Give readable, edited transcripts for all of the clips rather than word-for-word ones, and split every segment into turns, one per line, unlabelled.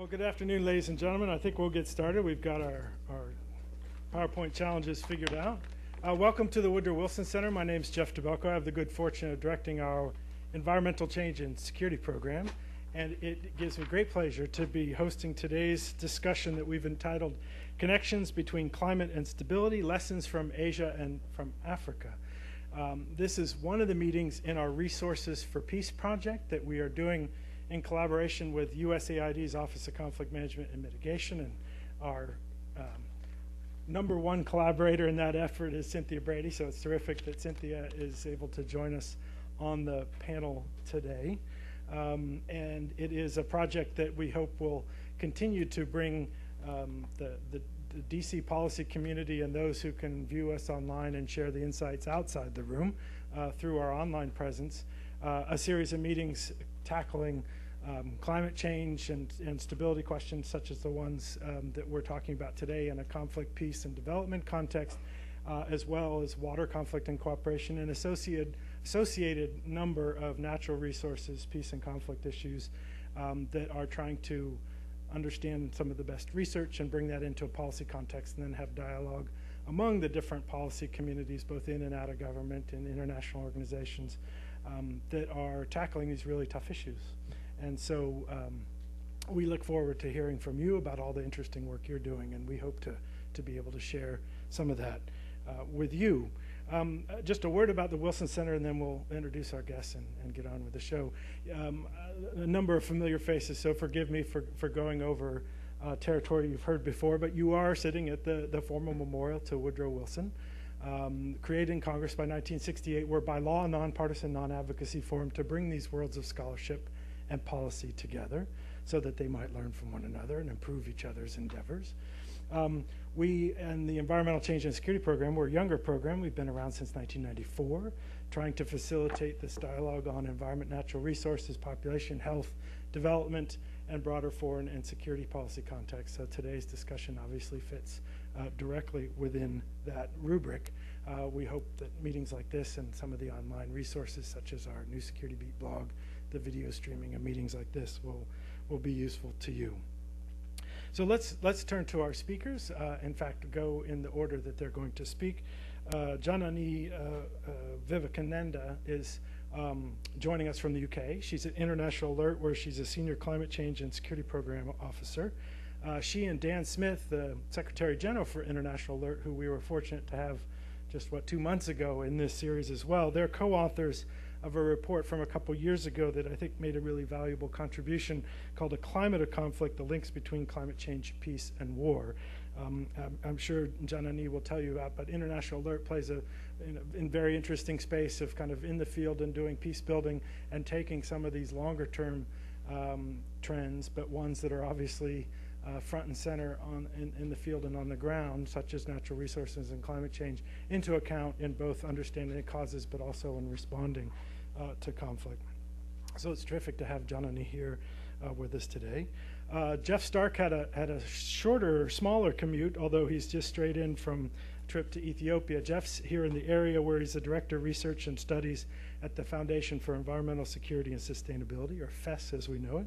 Well, good afternoon, ladies and gentlemen. I think we'll get started. We've got our PowerPoint challenges figured out. Welcome to the Woodrow Wilson Center. My name is Jeff DeBelco. I have the good fortune of directing our Environmental Change and Security Program, and it gives me great pleasure to be hosting today's discussion that we've entitled Connections Between Climate and Stability, Lessons from Asia and from Africa. This is one of the meetings in our Resources for Peace project that we are doing in collaboration with USAID's Office of Conflict Management and Mitigation, and our number one collaborator in that effort is Cynthia Brady, so it's terrific that Cynthia is able to join us on the panel today. And it is a project that we hope will continue to bring the DC policy community and those who can view us online and share the insights outside the room through our online presence, a series of meetings tackling climate change and stability questions such as the ones that we're talking about today in a conflict, peace, and development context, as well as water conflict and cooperation, and associated number of natural resources, peace and conflict issues that are trying to understand some of the best research and bring that into a policy context, and then have dialogue among the different policy communities, both in and out of government and international organizations that are tackling these really tough issues. And so we look forward to hearing from you about all the interesting work you're doing, and we hope to be able to share some of that with you. Just a word about the Wilson Center, and then we'll introduce our guests and get on with the show. A number of familiar faces, so forgive me for going over territory you've heard before, but you are sitting at the formal memorial to Woodrow Wilson, created in Congress by 1968. We're by law a nonpartisan, non-advocacy forum to bring these worlds of scholarship and policy together so that they might learn from one another and improve each other's endeavors. We and the Environmental Change and Security Program, we're a younger program. We've been around since 1994, trying to facilitate this dialogue on environment, natural resources, population health, development, and broader foreign and security policy context. So today's discussion obviously fits directly within that rubric. We hope that meetings like this and some of the online resources, such as our New Security Beat blog, the video streaming of meetings like this will be useful to you. So let's turn to our speakers. In fact, go in the order that they're going to speak. Janani Vivekananda is joining us from the UK. She's at International Alert, where she's a senior climate change and security program officer. She and Dan Smith, the Secretary General for International Alert, who we were fortunate to have just 2 months ago in this series as well, they're co-authors of a report from a couple years ago that I think made a really valuable contribution called A Climate of Conflict, the Links Between Climate Change, Peace, and War. I'm sure Janani will tell you about, but International Alert plays in very interesting space of kind of in the field and doing peace building and taking some of these longer term trends, but ones that are obviously front and center in the field and on the ground, such as natural resources and climate change, into account in both understanding the causes but also in responding to conflict. So it's terrific to have Janani here with us today. Jeff Stark had a shorter, smaller commute, although he's just straight in from a trip to Ethiopia. Jeff's here in the area where he's the Director of Research and Studies at the Foundation for Environmental Security and Sustainability, or FES as we know it.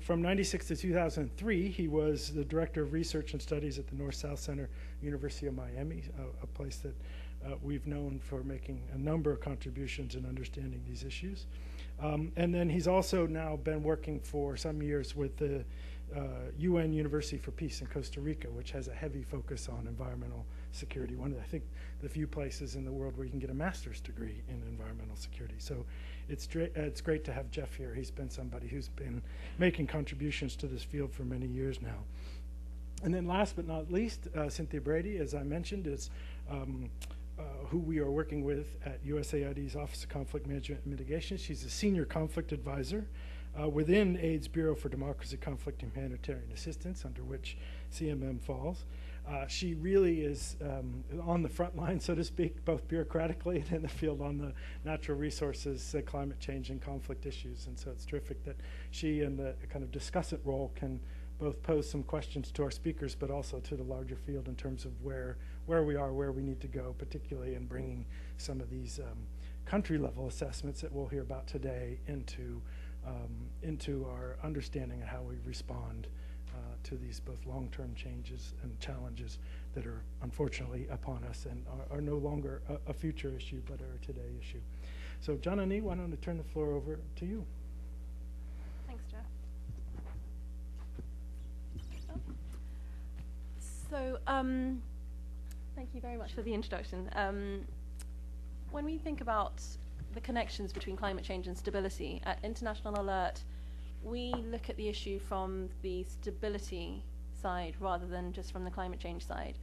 From 96 to 2003, he was the Director of Research and Studies at the North-South Center, University of Miami, a place that we've known for making a number of contributions in understanding these issues. And then he's also now been working for some years with the UN University for Peace in Costa Rica, which has a heavy focus on environmental security. One of, I think, the few places in the world where you can get a master's degree in environmental security. So it's great to have Jeff here. He's been somebody who's been making contributions to this field for many years now. And then last but not least, Cynthia Brady, as I mentioned, is who we are working with at USAID's Office of Conflict Management and Mitigation. She's a senior conflict advisor within AID's Bureau for Democracy, Conflict, and Humanitarian Assistance, under which CMM falls. She really is on the front line, so to speak, both bureaucratically and in the field on the natural resources, climate change, and conflict issues. And so it's terrific that she, in the kind of discussant role, can both pose some questions to our speakers, but also to the larger field in terms of where we are, where we need to go, particularly in bringing some of these country-level assessments that we'll hear about today into into our understanding of how we respond to these both long-term changes and challenges that are unfortunately upon us and are no longer a future issue, but are a today issue. So Janani, why don't I turn the floor over to you?
Thanks, Jeff. So, thank you very much for the introduction. When we think about the connections between climate change and stability, at International Alert, we look at the issue from the stability side rather than just from the climate change side.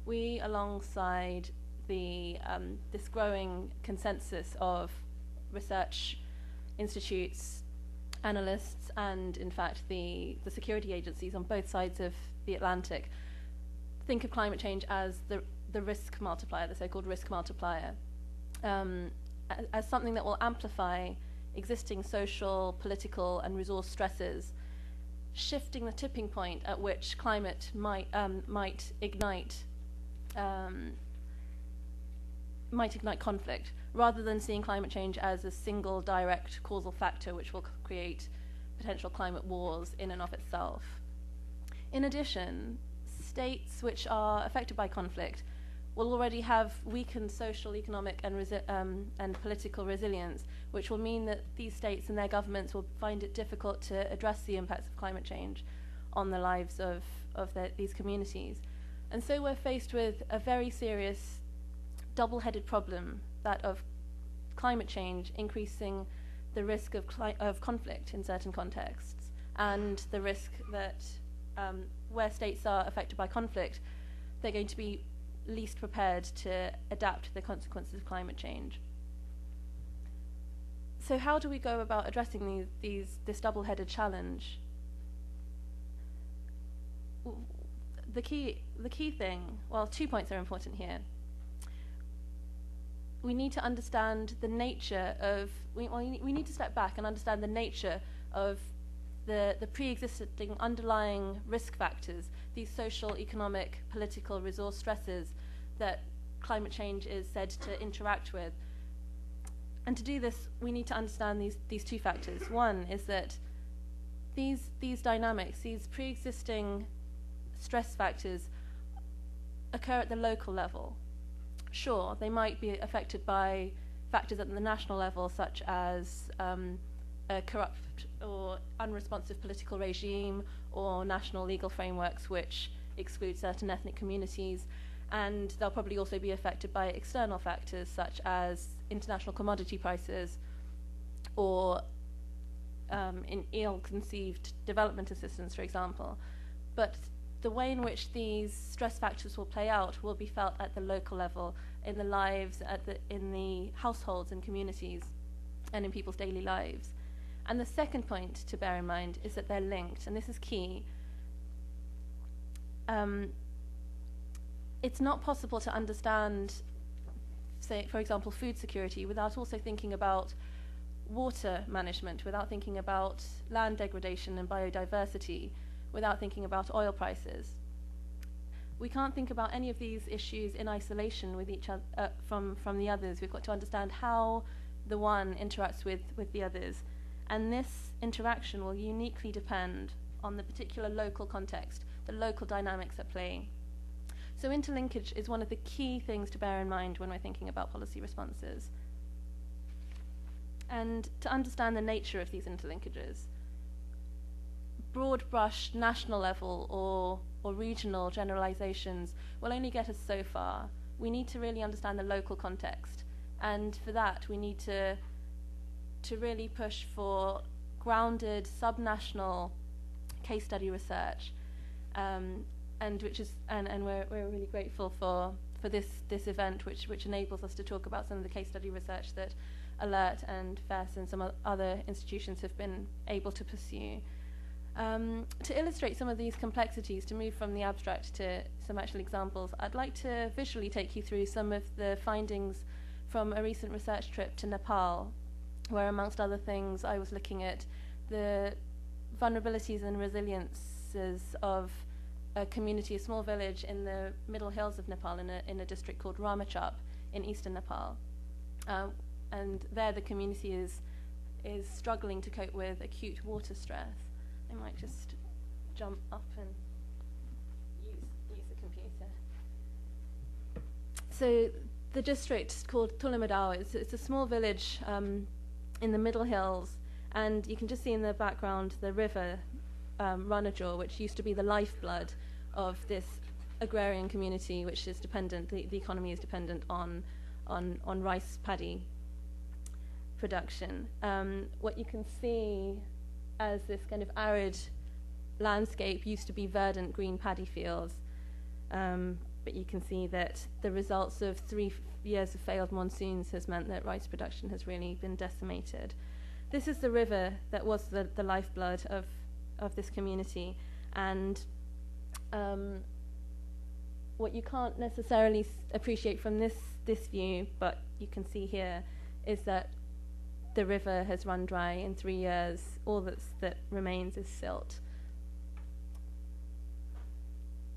We, alongside this growing consensus of research institutes, analysts, and in fact the security agencies on both sides of the Atlantic, think of climate change as the risk multiplier, the so-called risk multiplier, as something that will amplify existing social, political, and resource stresses, shifting the tipping point at which climate might ignite conflict, rather than seeing climate change as a single direct causal factor which will create potential climate wars in and of itself. In addition, states which are affected by conflict will already have weakened social, economic, and political resilience, which will mean that these states and their governments will find it difficult to address the impacts of climate change on the lives of these communities. And so we're faced with a very serious double-headed problem, that of climate change increasing the risk of conflict in certain contexts, and the risk that where states are affected by conflict, they're going to be least prepared to adapt to the consequences of climate change. So how do we go about addressing this double-headed challenge? The key thing, well, 2 points are important here. We need to understand the nature of, we need to step back and understand the nature of the pre-existing underlying risk factors, these social, economic, political, resource stresses that climate change is said to interact with. And to do this, we need to understand these two factors. One is that these dynamics, these pre-existing stress factors occur at the local level. Sure, they might be affected by factors at the national level, such as a corrupt or unresponsive political regime or national legal frameworks which exclude certain ethnic communities. And they'll probably also be affected by external factors such as international commodity prices or in ill-conceived development assistance, for example. But the way in which these stress factors will play out will be felt at the local level, in the lives, in the households and communities, and in people's daily lives. And the second point to bear in mind is that they're linked, and this is key. It's not possible to understand, say, for example, food security without also thinking about water management, without thinking about land degradation and biodiversity, without thinking about oil prices. We can't think about any of these issues in isolation with each other, from the others. We've got to understand how the one interacts with the others. And this interaction will uniquely depend on the particular local context, the local dynamics at play. So interlinkage is one of the key things to bear in mind when we're thinking about policy responses. And to understand the nature of these interlinkages, broad brush national level or regional generalizations will only get us so far. We need to really understand the local context. And for that, we need to really push for grounded subnational case study research, and we're really grateful for this event, which enables us to talk about some of the case study research that Alert and FES and some other institutions have been able to pursue. To illustrate some of these complexities, to move from the abstract to some actual examples, I'd like to visually take you through some of the findings from a recent research trip to Nepal, where, amongst other things, I was looking at the vulnerabilities and resiliences of a community, a small village in the middle hills of Nepal, in a district called Ramachap in eastern Nepal. And there the community is is struggling to cope with acute water stress. I might just jump up and use the computer. So the district called Tulimadao, it's a small village in the Middle Hills, and you can just see in the background the river Runajaw, which used to be the lifeblood of this agrarian community, which is dependent, the economy is dependent on rice paddy production. What you can see as this kind of arid landscape used to be verdant green paddy fields, but you can see that the results of 3 years of failed monsoons has meant that rice production has really been decimated. This is the river that was the lifeblood of this community, and what you can't necessarily appreciate from this view, but you can see here, is that the river has run dry in 3 years. All that remains is silt.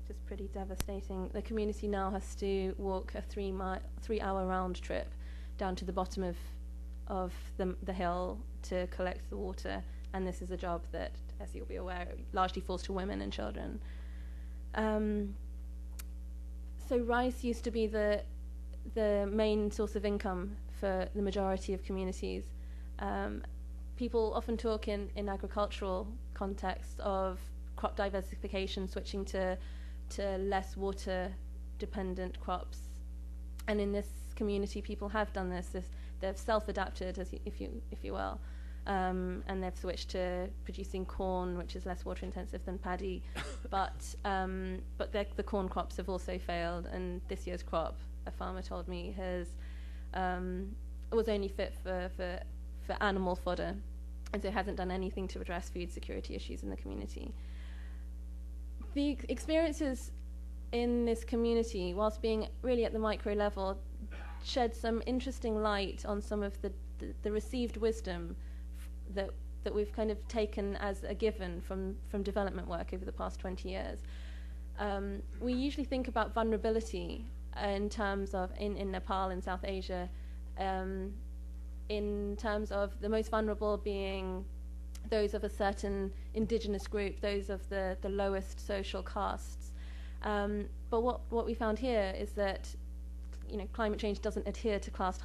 Which is pretty devastating. The community now has to walk a 3-hour round trip down to the bottom of the hill to collect the water, and this is a job that, as you'll be aware, largely falls to women and children. So rice used to be the main source of income for the majority of communities. People often talk in agricultural contexts of crop diversification, switching to less water-dependent crops. And in this community, people have done this. They've self-adapted, if you will, and they've switched to producing corn, which is less water-intensive than paddy. But the corn crops have also failed, and this year's crop, a farmer told me, was only fit for animal fodder, and so hasn't done anything to address food security issues in the community. The experiences in this community, whilst being really at the micro level, shed some interesting light on some of the received wisdom that we've kind of taken as a given from development work over the past 20 years. We usually think about vulnerability in terms of, in Nepal and South Asia, in terms of the most vulnerable being those of a certain indigenous group, those of the lowest social castes. But what we found here is that climate change doesn't adhere to caste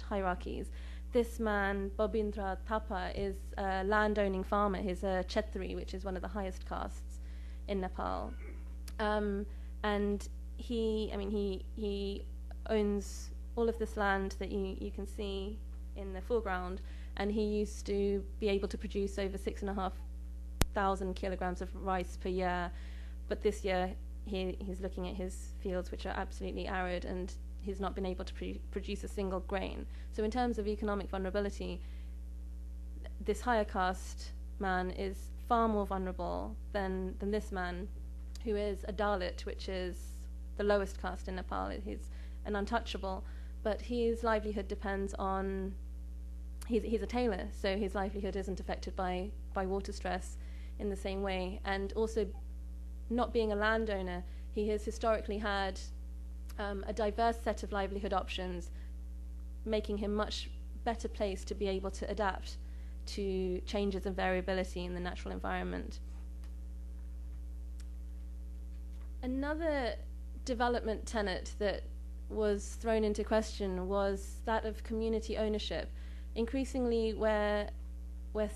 hierarchies. This man, Bobindra Thapa, is a landowning farmer. He's a Chetri, which is one of the highest castes in Nepal. And he owns all of this land that you can see in the foreground, and he used to be able to produce over 6,500 kilograms of rice per year. But this year, he's looking at his fields, which are absolutely arid, and he's not been able to produce a single grain. So in terms of economic vulnerability, this higher caste man is far more vulnerable than this man, who is a Dalit, which is the lowest caste in Nepal. He's an untouchable, but his livelihood depends on, he's a tailor, so his livelihood isn't affected by water stress in the same way. And also, not being a landowner, he has historically had a diverse set of livelihood options, making him much better placed to be able to adapt to changes and variability in the natural environment. Another development tenet that was thrown into question was that of community ownership. Increasingly, we're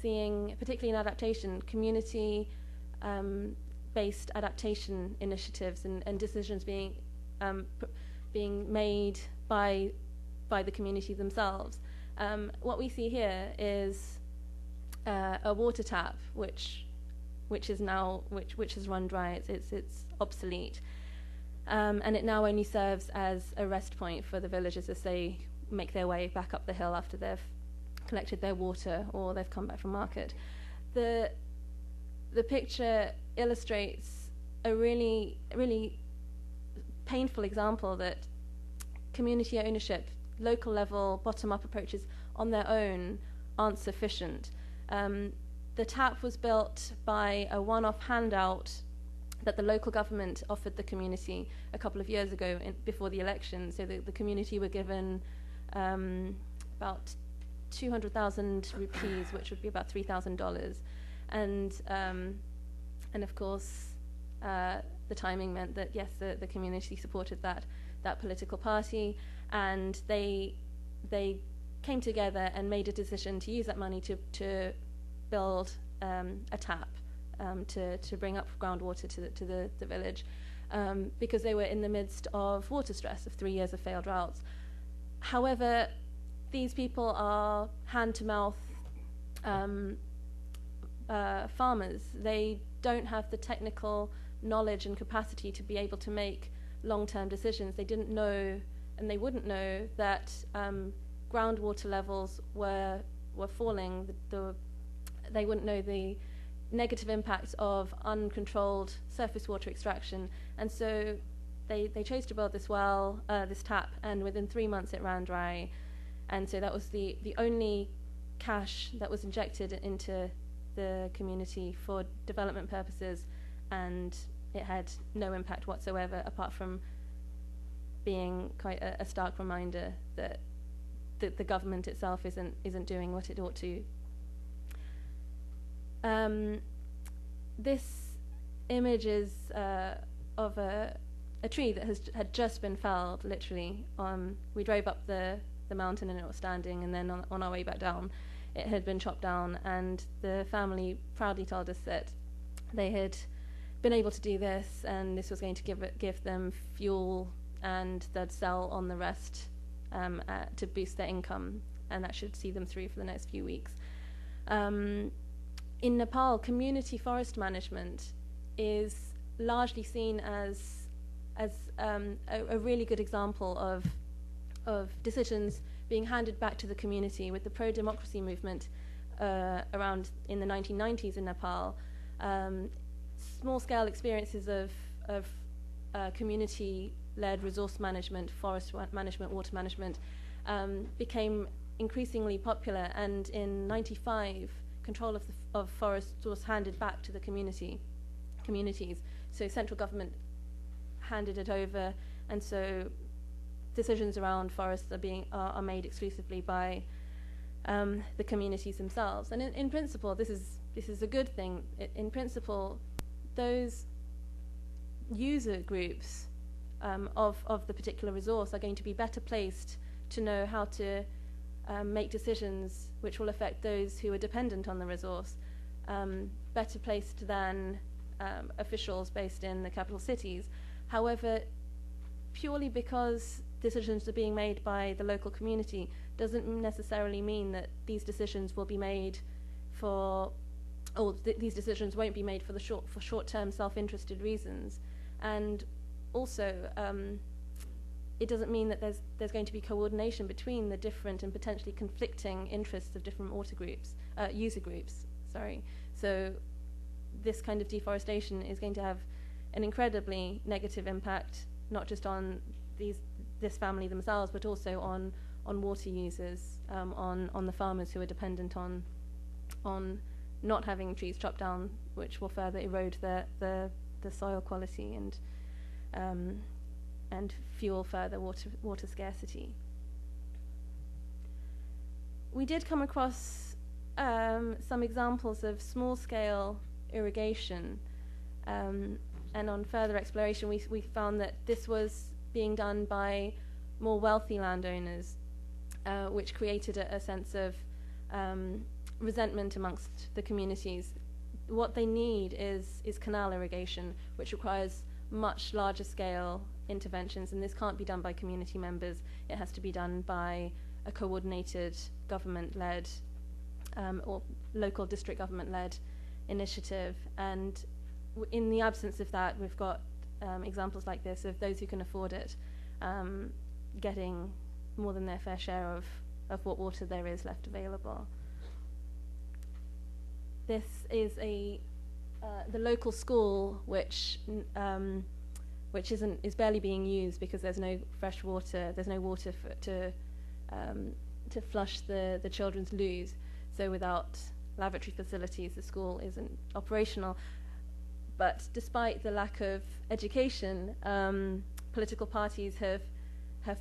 seeing, particularly in adaptation, community-based adaptation initiatives and decisions being made by the community themselves. What we see here is a water tap which has run dry. It's obsolete, and it now only serves as a rest point for the villagers as they make their way back up the hill after they've collected their water or they've come back from market. The picture illustrates a really painful example that community ownership, local level, bottom-up approaches on their own aren't sufficient. The tap was built by a one-off handout that the local government offered the community a couple of years ago before the election. So the community were given about 200,000 rupees, which would be about $3,000. And of course, the timing meant that, yes, the community supported that political party, and they came together and made a decision to use that money to build a tap to bring up groundwater to the village, because they were in the midst of water stress of 3 years of failed droughts. However, these people are hand-to-mouth farmers. They don't have the technical knowledge and capacity to be able to make long-term decisions. They didn't know, and they wouldn't know, that groundwater levels were falling. They wouldn't know the negative impacts of uncontrolled surface water extraction, and so they chose to build this well, this tap, and within 3 months it ran dry, and so that was the only cash that was injected into the community for development purposes, and it had no impact whatsoever, apart from being quite a stark reminder that the government itself isn't doing what it ought to. This image is of a tree that had just been felled, literally. We drove up the mountain and it was standing, and then on our way back down, it had been chopped down, and the family proudly told us that they had been able to do this, and this was going to give them fuel, and they'd sell on the rest to boost their income, and that should see them through for the next few weeks. In Nepal, community forest management is largely seen as a really good example of decisions being handed back to the community. With the pro-democracy movement around in the 1990s in Nepal, small-scale experiences of community-led resource management, forest management, water management became increasingly popular, and in '95, control of forests was handed back to the communities. So central government handed it over, and so decisions around forests are made exclusively by the communities themselves. And in principle, this is a good thing. In principle, those user groups of the particular resource are going to be better placed to know how to make decisions which will affect those who are dependent on the resource, better placed than officials based in the capital cities. However, purely because decisions are being made by the local community doesn't necessarily mean that these decisions will be made these decisions won't be made for short-term self-interested reasons. And also, it doesn't mean that there's going to be coordination between the different and potentially conflicting interests of different user groups. So this kind of deforestation is going to have an incredibly negative impact, not just on this family themselves, but also on water users, on the farmers who are dependent on not having trees chopped down, which will further erode the soil quality and fuel further water scarcity. We did come across some examples of small-scale irrigation, and on further exploration we found that this was being done by more wealthy landowners, which created a sense of resentment amongst the communities. What they need is canal irrigation, which requires much larger scale interventions, and this can't be done by community members. It has to be done by a coordinated government-led or local district government-led initiative. And in the absence of that, we've got examples like this of those who can afford it getting more than their fair share of what water there is left available. This is the local school, which is barely being used because there's no fresh water. There's no water to flush the children's loos. So without lavatory facilities, the school isn't operational. But despite the lack of education, political parties have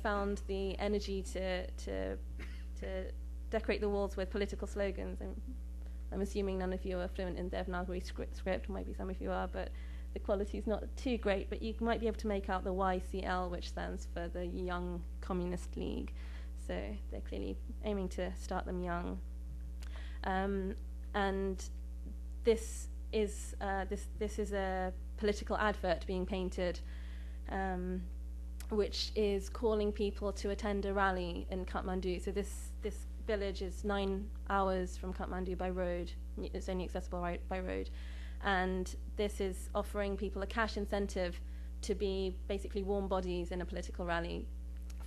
found the energy to decorate the walls with political slogans. I'm assuming none of you are fluent in Devanagari script, maybe some of you are, but the quality is not too great, but you might be able to make out the YCL, which stands for the Young Communist League. So they're clearly aiming to start them young. And this is a political advert being painted, which is calling people to attend a rally in Kathmandu. So this village is 9 hours from Kathmandu by road. It's only accessible by road. And this is offering people a cash incentive to be basically warm bodies in a political rally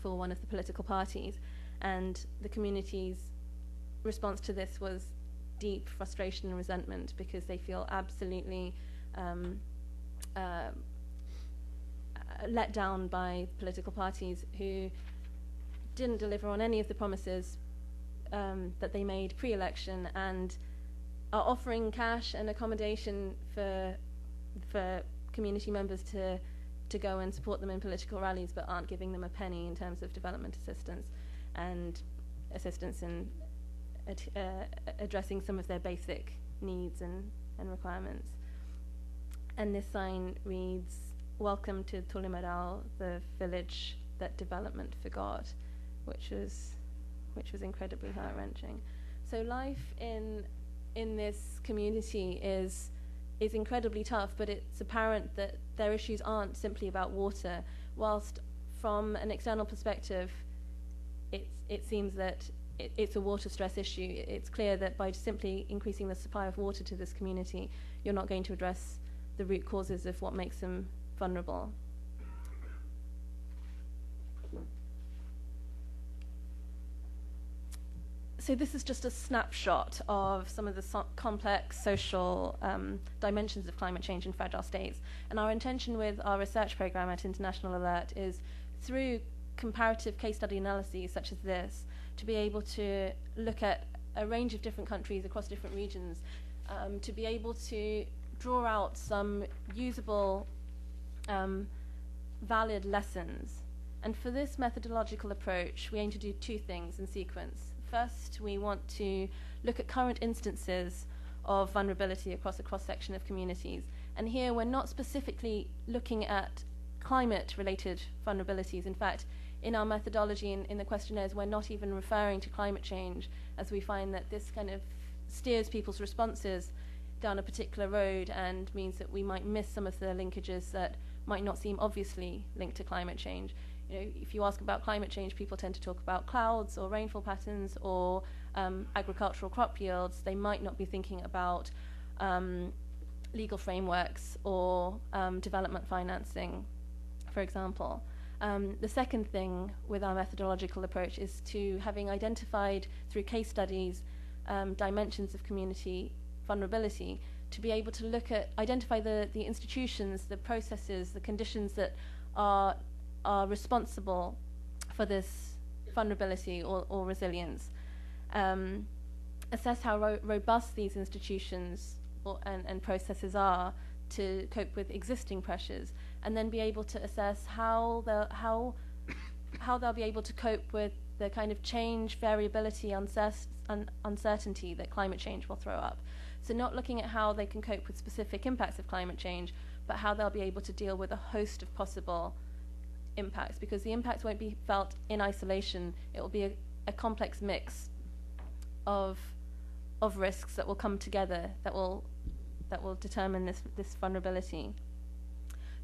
for one of the political parties. And the community's response to this was deep frustration and resentment, because they feel absolutely let down by political parties who didn't deliver on any of the promises that they made pre-election, and are offering cash and accommodation for community members to go and support them in political rallies, but aren't giving them a penny in terms of development assistance and assistance in addressing some of their basic needs and requirements. And this sign reads, "Welcome to Tulimarau, the village that development forgot," which was incredibly heart-wrenching. So life in this community is incredibly tough, but it's apparent that their issues aren't simply about water. Whilst from an external perspective, it seems that it's a water stress issue. It's clear that by simply increasing the supply of water to this community, you're not going to address the root causes of what makes them vulnerable. So this is just a snapshot of some of the complex social dimensions of climate change in fragile states. And our intention with our research program at International Alert is, through comparative case study analyses such as this, to be able to look at a range of different countries across different regions, to be able to draw out some usable, valid lessons. And for this methodological approach, we aim to do two things in sequence. First, we want to look at current instances of vulnerability across a cross-section of communities. And here we're not specifically looking at climate-related vulnerabilities. In fact, in our methodology in the questionnaires, we're not even referring to climate change, as we find that this kind of steers people's responses down a particular road and means that we might miss some of the linkages that might not seem obviously linked to climate change. You know, if you ask about climate change, people tend to talk about clouds or rainfall patterns or agricultural crop yields. They might not be thinking about legal frameworks or development financing, for example. The second thing with our methodological approach is to, having identified through case studies dimensions of community vulnerability, to be able to look at, identify the institutions, the processes, the conditions that are responsible for this vulnerability or resilience. Assess how robust these institutions and processes are to cope with existing pressures, and then be able to assess how they'll be able to cope with the kind of change, variability, uncertainty that climate change will throw up. So not looking at how they can cope with specific impacts of climate change, but how they'll be able to deal with a host of possible impacts, because the impacts won't be felt in isolation. It will be a complex mix of risks that will come together that will determine this vulnerability.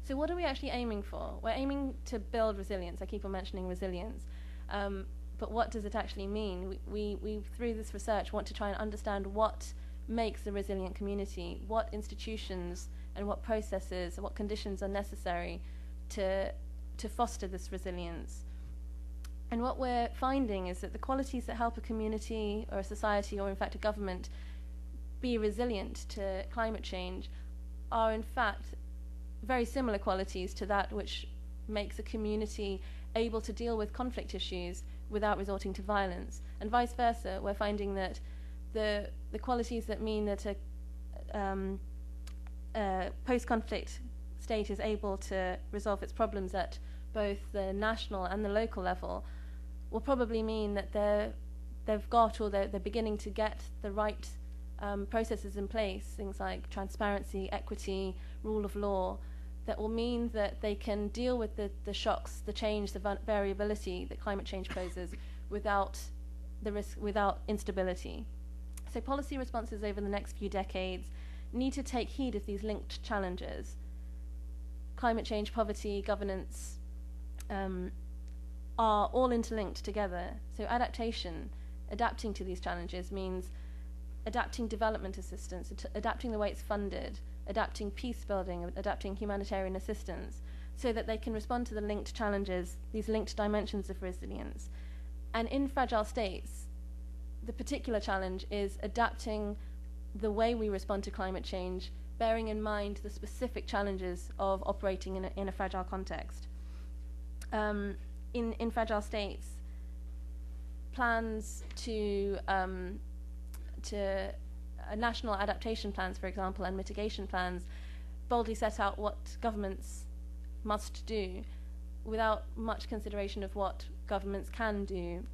So what are we actually aiming for? We're aiming to build resilience. I keep on mentioning resilience. But what does it actually mean? We through this research, want to try and understand what makes a resilient community, what institutions and what processes and what conditions are necessary to foster this resilience. And what we're finding is that the qualities that help a community or a society, or in fact a government, be resilient to climate change are in fact very similar qualities to that which makes a community able to deal with conflict issues without resorting to violence. And vice versa, we're finding that the qualities that mean that a post-conflict state is able to resolve its problems at both the national and the local level will probably mean that they're they've got, or they're beginning to get the right processes in place, things like transparency, equity, rule of law, that will mean that they can deal with the shocks, the change, the variability that climate change poses without the risk, without instability. So policy responses over the next few decades need to take heed of these linked challenges. Climate change, poverty, governance are all interlinked together. So adaptation, adapting to these challenges, means adapting development assistance, adapting the way it's funded, adapting peace building, adapting humanitarian assistance, so that they can respond to the linked challenges, these linked dimensions of resilience. And in fragile states, the particular challenge is adapting the way we respond to climate change, bearing in mind the specific challenges of operating in a fragile context. In fragile states, plans to national adaptation plans, for example, and mitigation plans boldly set out what governments must do without much consideration of what governments can do.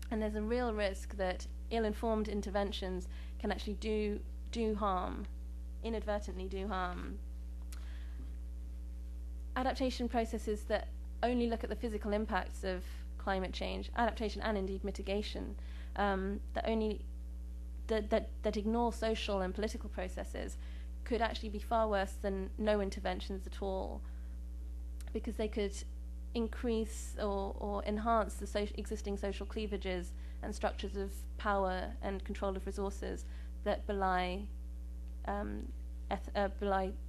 And there's a real risk that ill-informed interventions can actually do harm, inadvertently do harm. Adaptation processes that only look at the physical impacts of climate change, adaptation and indeed mitigation, that ignore social and political processes, could actually be far worse than no interventions at all, because they could increase or enhance the existing social cleavages and structures of power and control of resources that belie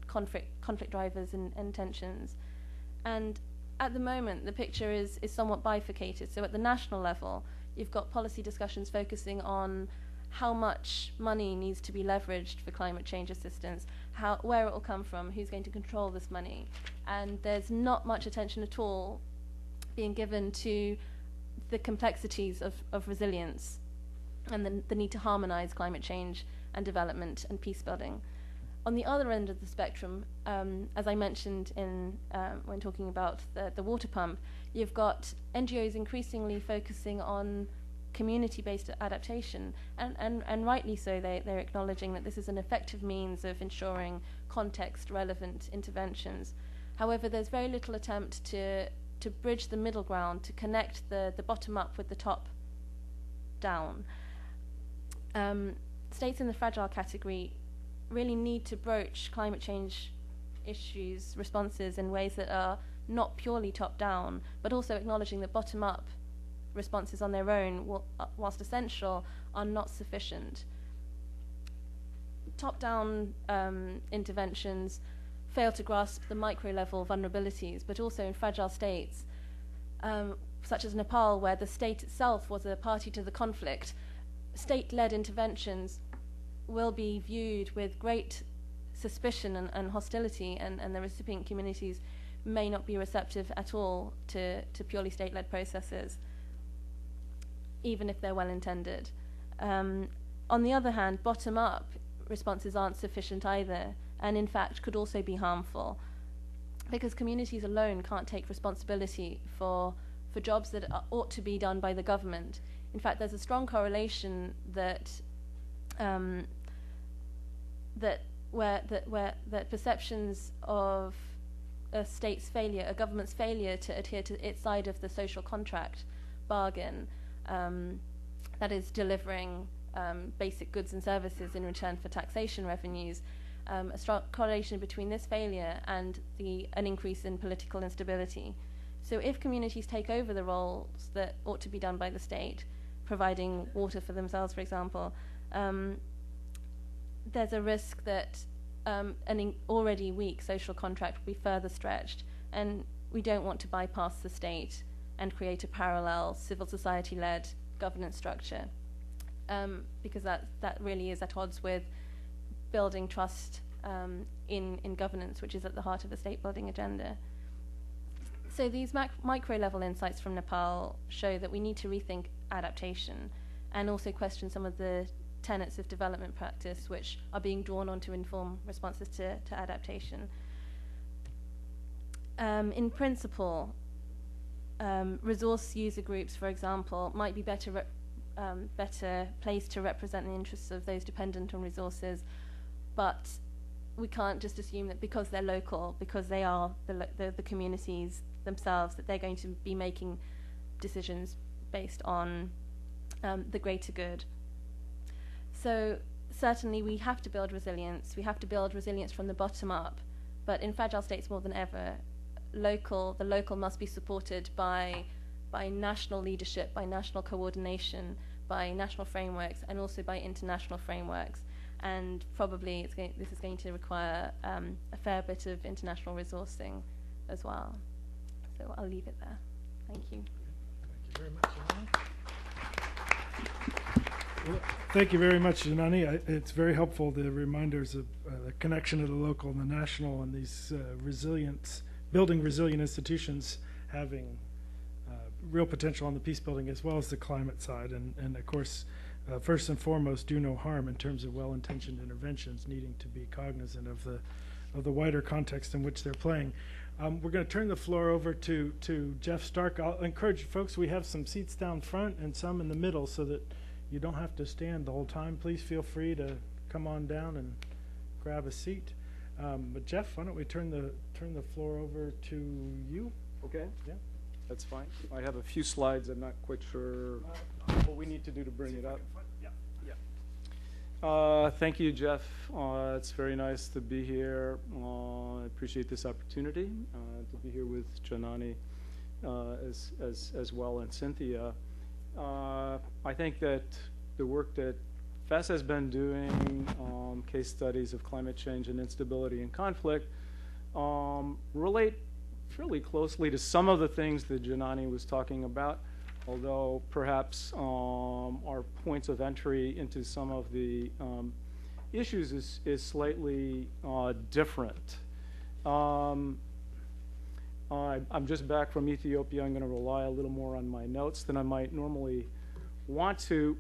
conflict drivers and tensions. And at the moment, the picture is somewhat bifurcated. So at the national level, you've got policy discussions focusing on how much money needs to be leveraged for climate change assistance, where it will come from, who's going to control this money. And there's not much attention at all being given to the complexities of resilience and the need to harmonize climate change and development and peace building. On the other end of the spectrum, as I mentioned when talking about the water pump, you've got NGOs increasingly focusing on community-based adaptation, and rightly so. They're acknowledging that this is an effective means of ensuring context-relevant interventions. However, there's very little attempt to bridge the middle ground, to connect the bottom-up with the top-down. States in the fragile category really need to broach climate change issues, responses in ways that are not purely top-down, but also acknowledging that bottom-up responses on their own, whilst essential, are not sufficient. Top-down interventions fail to grasp the micro-level vulnerabilities, but also in fragile states, such as Nepal, where the state itself was a party to the conflict, state-led interventions will be viewed with great suspicion and hostility, and the recipient communities may not be receptive at all to purely state-led processes, even if they're well-intended. On the other hand, bottom-up responses aren't sufficient either, and in fact could also be harmful, because communities alone can't take responsibility for jobs that ought to be done by the government. In fact, there's a strong correlation that perceptions of a state's failure, a government's failure to adhere to its side of the social contract bargain, that is delivering basic goods and services in return for taxation revenues, a strong correlation between this failure and an increase in political instability. So if communities take over the roles that ought to be done by the state, providing water for themselves, for example, there's a risk that an already weak social contract will be further stretched, and we don't want to bypass the state and create a parallel civil society-led governance structure, because that really is at odds with building trust in governance, which is at the heart of the state-building agenda. So these micro-level insights from Nepal show that we need to rethink adaptation and also question some of the tenets of development practice which are being drawn on to inform responses to adaptation. In principle, resource user groups, for example, might be better better placed to represent the interests of those dependent on resources, but we can't just assume that because they're local, because they are the communities themselves, that they're going to be making decisions based on the greater good. So certainly we have to build resilience. We have to build resilience from the bottom up, but in fragile states more than ever, the local must be supported by national leadership, by national coordination, by national frameworks, and also by international frameworks. And probably this is going to require a fair bit of international resourcing as well. So I'll leave it there. Thank you.
Thank you very much, Janani. Well, thank you very much, Janani. It's very helpful, the reminders of the connection of the local and the national, and these building resilient institutions having real potential on the peace building as well as the climate side. And of course, first and foremost, do no harm in terms of well-intentioned interventions, needing to be cognizant of the wider context in which they're playing. We're going to turn the floor over to Jeff Stark. I'll encourage folks, we have some seats down front and some in the middle so that you don't have to stand the whole time. Please feel free to come on down and grab a seat. But Jeff, why don't we turn the floor over to you?
Okay.
Yeah.
That's fine. I have a few slides. I'm not quite sure what we need to do to bring it up. Thank you, Jeff. It's very nice to be here. I appreciate this opportunity to be here with Janani as well, and Cynthia. I think that the work that FES has been doing, case studies of climate change and instability and conflict, relate fairly closely to some of the things that Janani was talking about, although perhaps our points of entry into some of the issues is slightly different. I'm just back from Ethiopia. I'm going to rely a little more on my notes than I might normally want to,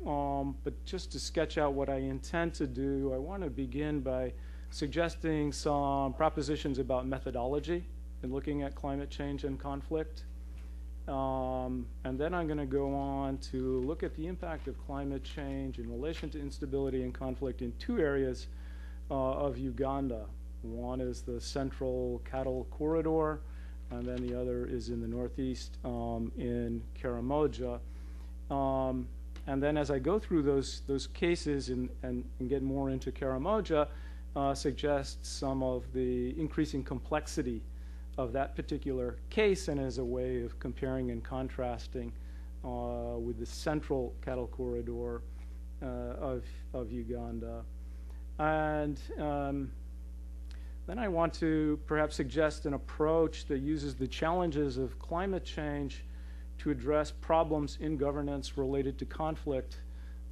but just to sketch out what I intend to do, I want to begin by suggesting some propositions about methodology in looking at climate change and conflict. And then I'm going to go on to look at the impact of climate change in relation to instability and conflict in two areas of Uganda. One is the central cattle corridor, and then the other is in the northeast in Karamoja. And then as I go through those cases and get more into Karamoja, suggest some of the increasing complexity of that particular case, and as a way of comparing and contrasting with the central cattle corridor of Uganda. And then I want to perhaps suggest an approach that uses the challenges of climate change to address problems in governance related to conflict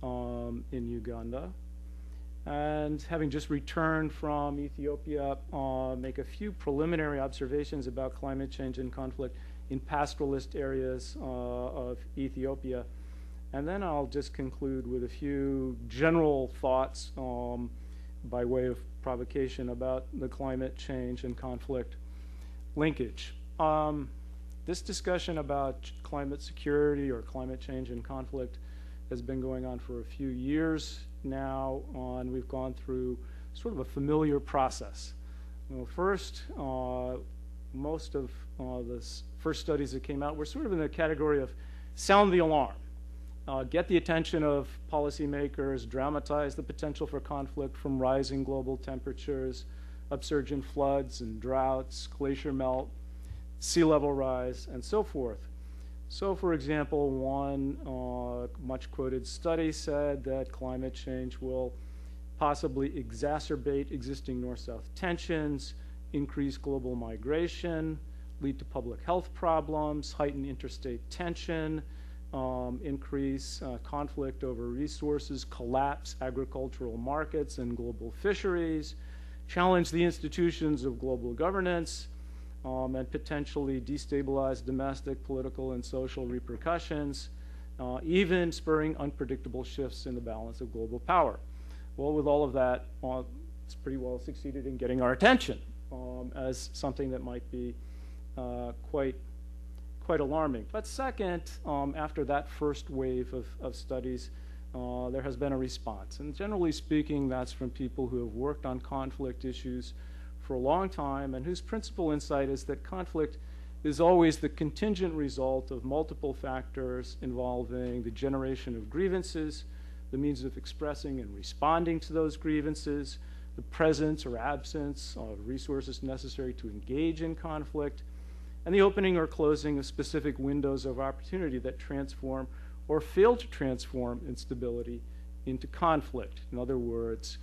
in Uganda. And having just returned from Ethiopia, make a few preliminary observations about climate change and conflict in pastoralist areas of Ethiopia. And then I'll just conclude with a few general thoughts by way of provocation about the climate change and conflict linkage. This discussion about climate security or climate change and conflict has been going on for a few years now, and we've gone through sort of a familiar process. First, most of the first studies that came out were sort of in the category of sound the alarm, get the attention of policymakers, dramatize the potential for conflict from rising global temperatures, upsurge in floods and droughts, glacier melt, sea level rise, and so forth. So, for example, one much quoted study said that climate change will possibly exacerbate existing north-south tensions, increase global migration, lead to public health problems, heighten interstate tension, increase conflict over resources, collapse agricultural markets and global fisheries, challenge the institutions of global governance, and potentially destabilize domestic, political, and social repercussions, even spurring unpredictable shifts in the balance of global power. Well, with all of that, it's pretty well succeeded in getting our attention as something that might be quite quite alarming. But second, after that first wave of studies, there has been a response. And generally speaking, that's from people who have worked on conflict issues for a long time and whose principal insight is that conflict is always the contingent result of multiple factors involving the generation of grievances, the means of expressing and responding to those grievances, the presence or absence of resources necessary to engage in conflict, and the opening or closing of specific windows of opportunity that transform or fail to transform instability into conflict. In other words,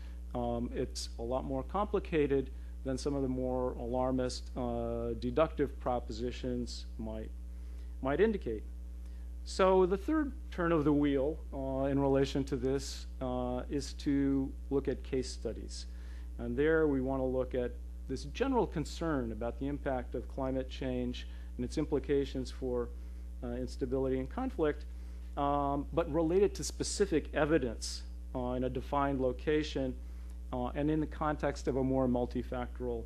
it's a lot more complicated than some of the more alarmist deductive propositions might indicate. So the third turn of the wheel in relation to this is to look at case studies. And there we want to look at this general concern about the impact of climate change and its implications for instability and conflict, but related to specific evidence in a defined location and in the context of a more multifactorial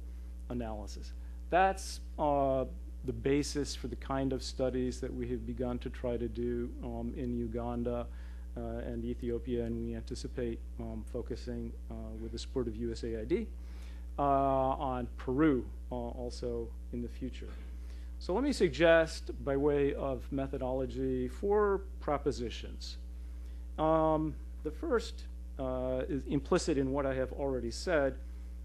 analysis. That's the basis for the kind of studies that we have begun to try to do in Uganda and Ethiopia, and we anticipate focusing with the support of USAID on Peru also in the future. So let me suggest, by way of methodology, 4 propositions. The first is implicit in what I have already said,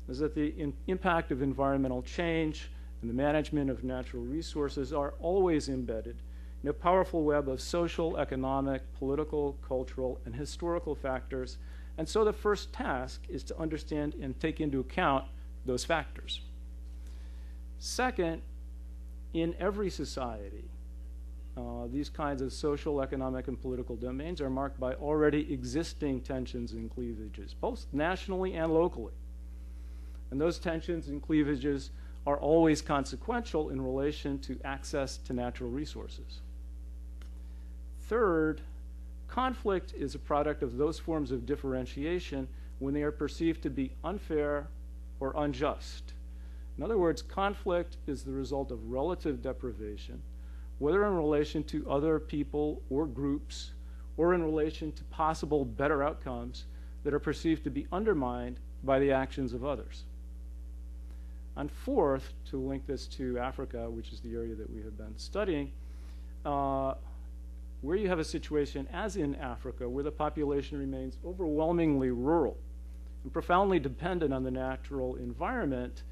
is that the impact of environmental change and the management of natural resources are always embedded in a powerful web of social, economic, political, cultural, and historical factors. And so the first task is to understand and take into account those factors. Second, in every society, these kinds of social, economic, and political domains are marked by already existing tensions and cleavages, both nationally and locally. And those tensions and cleavages are always consequential in relation to access to natural resources. Third, conflict is a product of those forms of differentiation when they are perceived to be unfair or unjust. In other words, conflict is the result of relative deprivation, whether in relation to other people or groups, or in relation to possible better outcomes that are perceived to be undermined by the actions of others. And fourth, to link this to Africa, which is the area that we have been studying, where you have a situation, as in Africa, where the population remains overwhelmingly rural and profoundly dependent on the natural environment,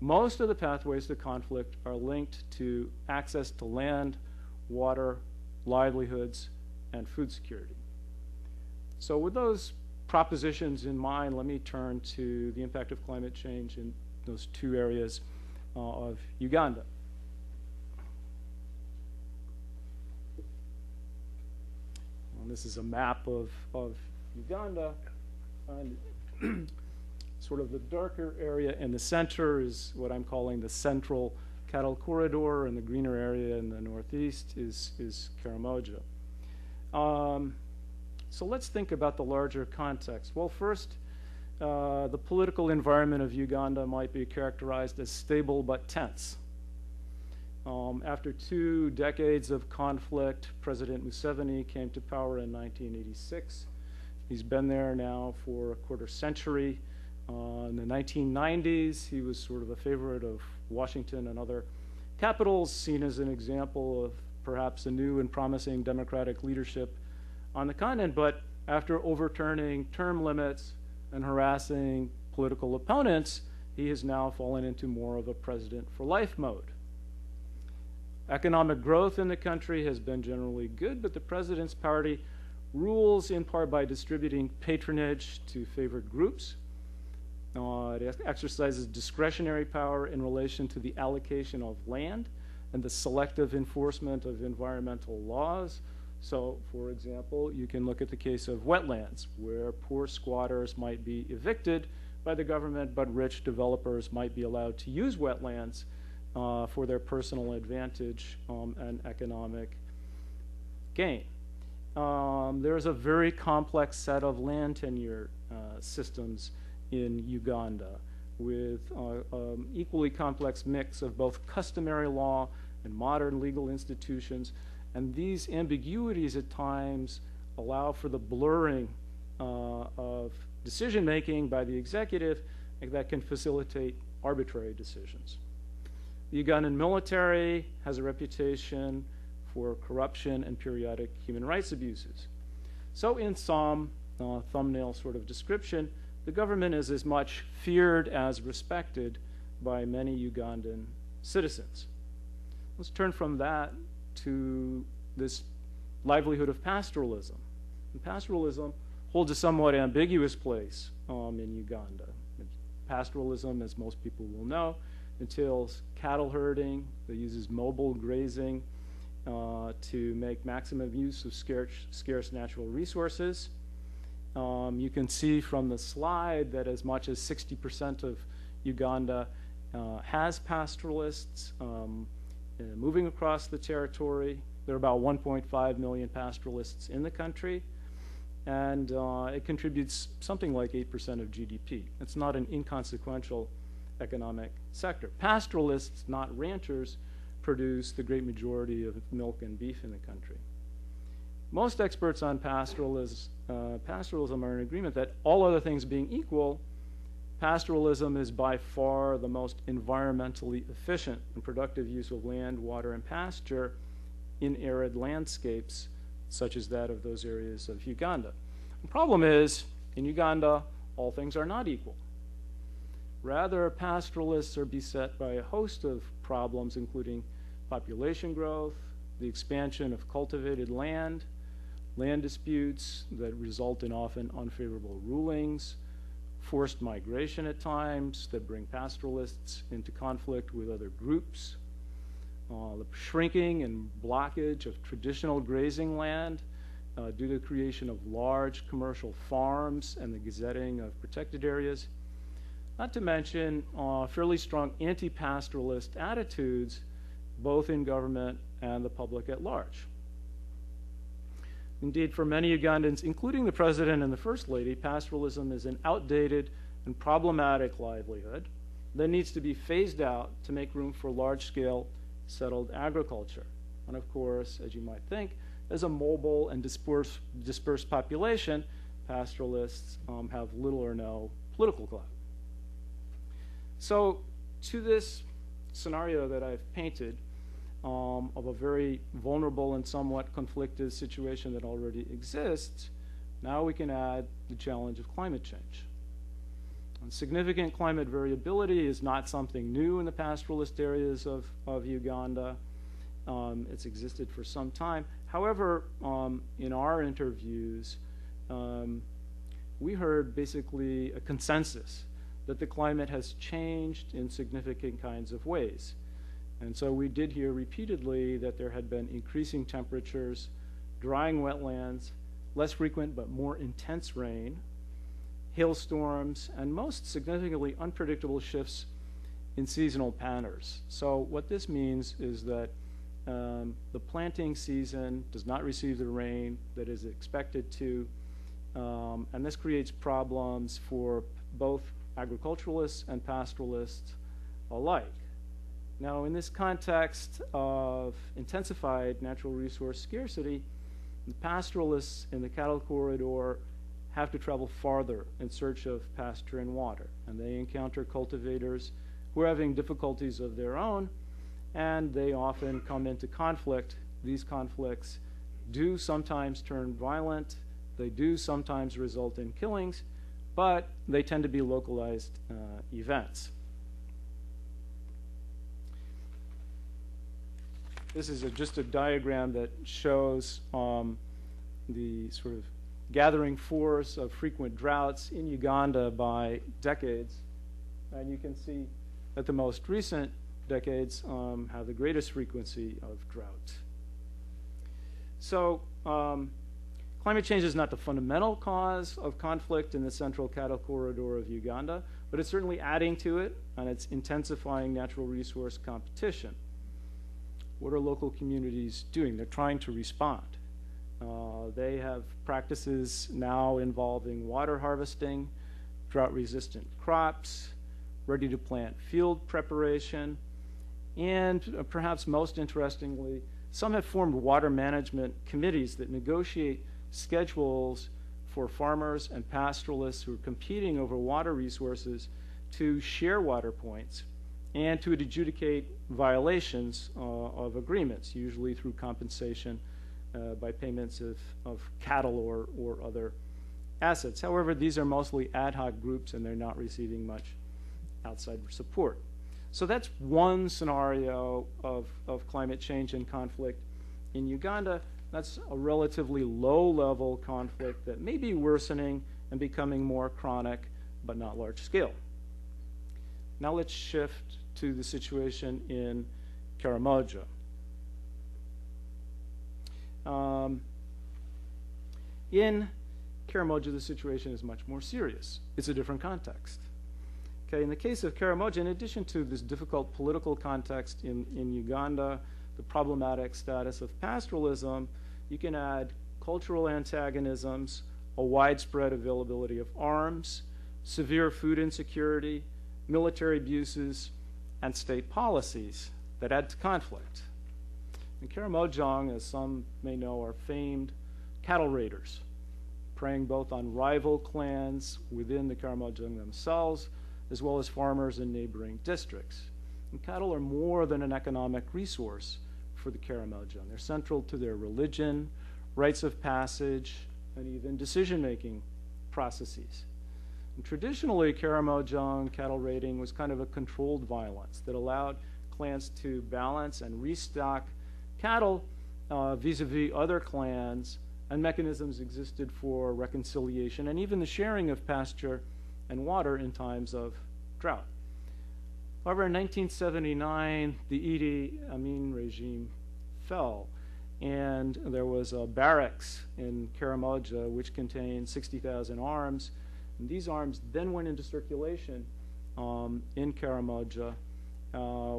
most of the pathways to conflict are linked to access to land, water, livelihoods, and food security. So with those propositions in mind, let me turn to the impact of climate change in those 2 areas of Uganda. And this is a map of Uganda. And sort of the darker area in the center is what I'm calling the central cattle corridor, and the greener area in the northeast is Karamoja. So let's think about the larger context. Well, first, the political environment of Uganda might be characterized as stable but tense. After 2 decades of conflict, President Museveni came to power in 1986. He's been there now for a quarter century. In the 1990s, he was sort of a favorite of Washington and other capitals, seen as an example of perhaps a new and promising democratic leadership on the continent. But after overturning term limits and harassing political opponents, he has now fallen into more of a president-for-life mode. Economic growth in the country has been generally good, but the president's party rules in part by distributing patronage to favored groups. It exercises discretionary power in relation to the allocation of land and the selective enforcement of environmental laws. So, for example, you can look at the case of wetlands, where poor squatters might be evicted by the government, but rich developers might be allowed to use wetlands for their personal advantage and economic gain. There's a very complex set of land tenure systems in Uganda, with equally complex mix of both customary law and modern legal institutions. And these ambiguities at times allow for the blurring of decision-making by the executive that can facilitate arbitrary decisions. The Ugandan military has a reputation for corruption and periodic human rights abuses. So in some thumbnail sort of description, the government is as much feared as respected by many Ugandan citizens. Let's turn from that to this livelihood of pastoralism. And pastoralism holds a somewhat ambiguous place in Uganda. Pastoralism, as most people will know, entails cattle herding that uses mobile grazing to make maximum use of scarce natural resources. You can see from the slide that as much as 60% of Uganda has pastoralists moving across the territory. There are about 1.5 million pastoralists in the country, and it contributes something like 8% of GDP. It's not an inconsequential economic sector. Pastoralists, not ranchers, produce the great majority of milk and beef in the country. Most experts on pastoralism are in agreement that, all other things being equal, pastoralism is by far the most environmentally efficient and productive use of land, water, and pasture in arid landscapes such as that of those areas of Uganda. The problem is, in Uganda, all things are not equal. Rather, pastoralists are beset by a host of problems, including population growth, the expansion of cultivated land, land disputes that result in often unfavorable rulings, forced migration at times that bring pastoralists into conflict with other groups, the shrinking and blockage of traditional grazing land due to the creation of large commercial farms and the gazetting of protected areas, not to mention fairly strong anti-pastoralist attitudes both in government and the public at large. Indeed, for many Ugandans, including the President and the First Lady, pastoralism is an outdated and problematic livelihood that needs to be phased out to make room for large-scale settled agriculture. And of course, as you might think, as a mobile and dispersed population, pastoralists have little or no political clout. So to this scenario that I've painted of a very vulnerable and somewhat conflicted situation that already exists, now we can add the challenge of climate change. And significant climate variability is not something new in the pastoralist areas of Uganda. It's existed for some time. However, in our interviews, we heard basically a consensus that the climate has changed in significant kinds of ways. And so we did hear repeatedly that there had been increasing temperatures, drying wetlands, less frequent but more intense rain, hailstorms, and most significantly unpredictable shifts in seasonal patterns. So what this means is that the planting season does not receive the rain that is expected to, and this creates problems for both agriculturalists and pastoralists alike. Now, in this context of intensified natural resource scarcity, the pastoralists in the cattle corridor have to travel farther in search of pasture and water, and they encounter cultivators who are having difficulties of their own, and they often come into conflict. These conflicts do sometimes turn violent, they do sometimes result in killings, but they tend to be localized events. This is just a diagram that shows the sort of gathering force of frequent droughts in Uganda by decades. And you can see that the most recent decades have the greatest frequency of drought. So climate change is not the fundamental cause of conflict in the central cattle corridor of Uganda, but it's certainly adding to it, and it's intensifying natural resource competition. What are local communities doing? They're trying to respond. They have practices now involving water harvesting, drought-resistant crops, ready-to-plant field preparation, And perhaps most interestingly, some have formed water management committees that negotiate schedules for farmers and pastoralists who are competing over water resources to share water points and to adjudicate violations of agreements, usually through compensation by payments of cattle or other assets. However, these are mostly ad hoc groups and they're not receiving much outside support. So that's one scenario of climate change and conflict in Uganda. That's a relatively low-level conflict that may be worsening and becoming more chronic, but not large-scale. Now let's shift to the situation in Karamoja. In Karamoja, the situation is much more serious. It's a different context. Okay, in the case of Karamoja, in addition to this difficult political context in Uganda, the problematic status of pastoralism, you can add cultural antagonisms, a widespread availability of arms, severe food insecurity, military abuses, and state policies that add to conflict. And Karamojong, as some may know, are famed cattle raiders, preying both on rival clans within the Karamojong themselves, as well as farmers in neighboring districts. And cattle are more than an economic resource for the Karamojong. They're central to their religion, rites of passage, and even decision-making processes. And traditionally, Karamojong cattle raiding was kind of a controlled violence that allowed clans to balance and restock cattle vis-a-vis other clans, and mechanisms existed for reconciliation and even the sharing of pasture and water in times of drought. However, in 1979, the Idi Amin regime fell, and there was a barracks in Karamoja which contained 60,000 arms. And these arms then went into circulation in Karamoja,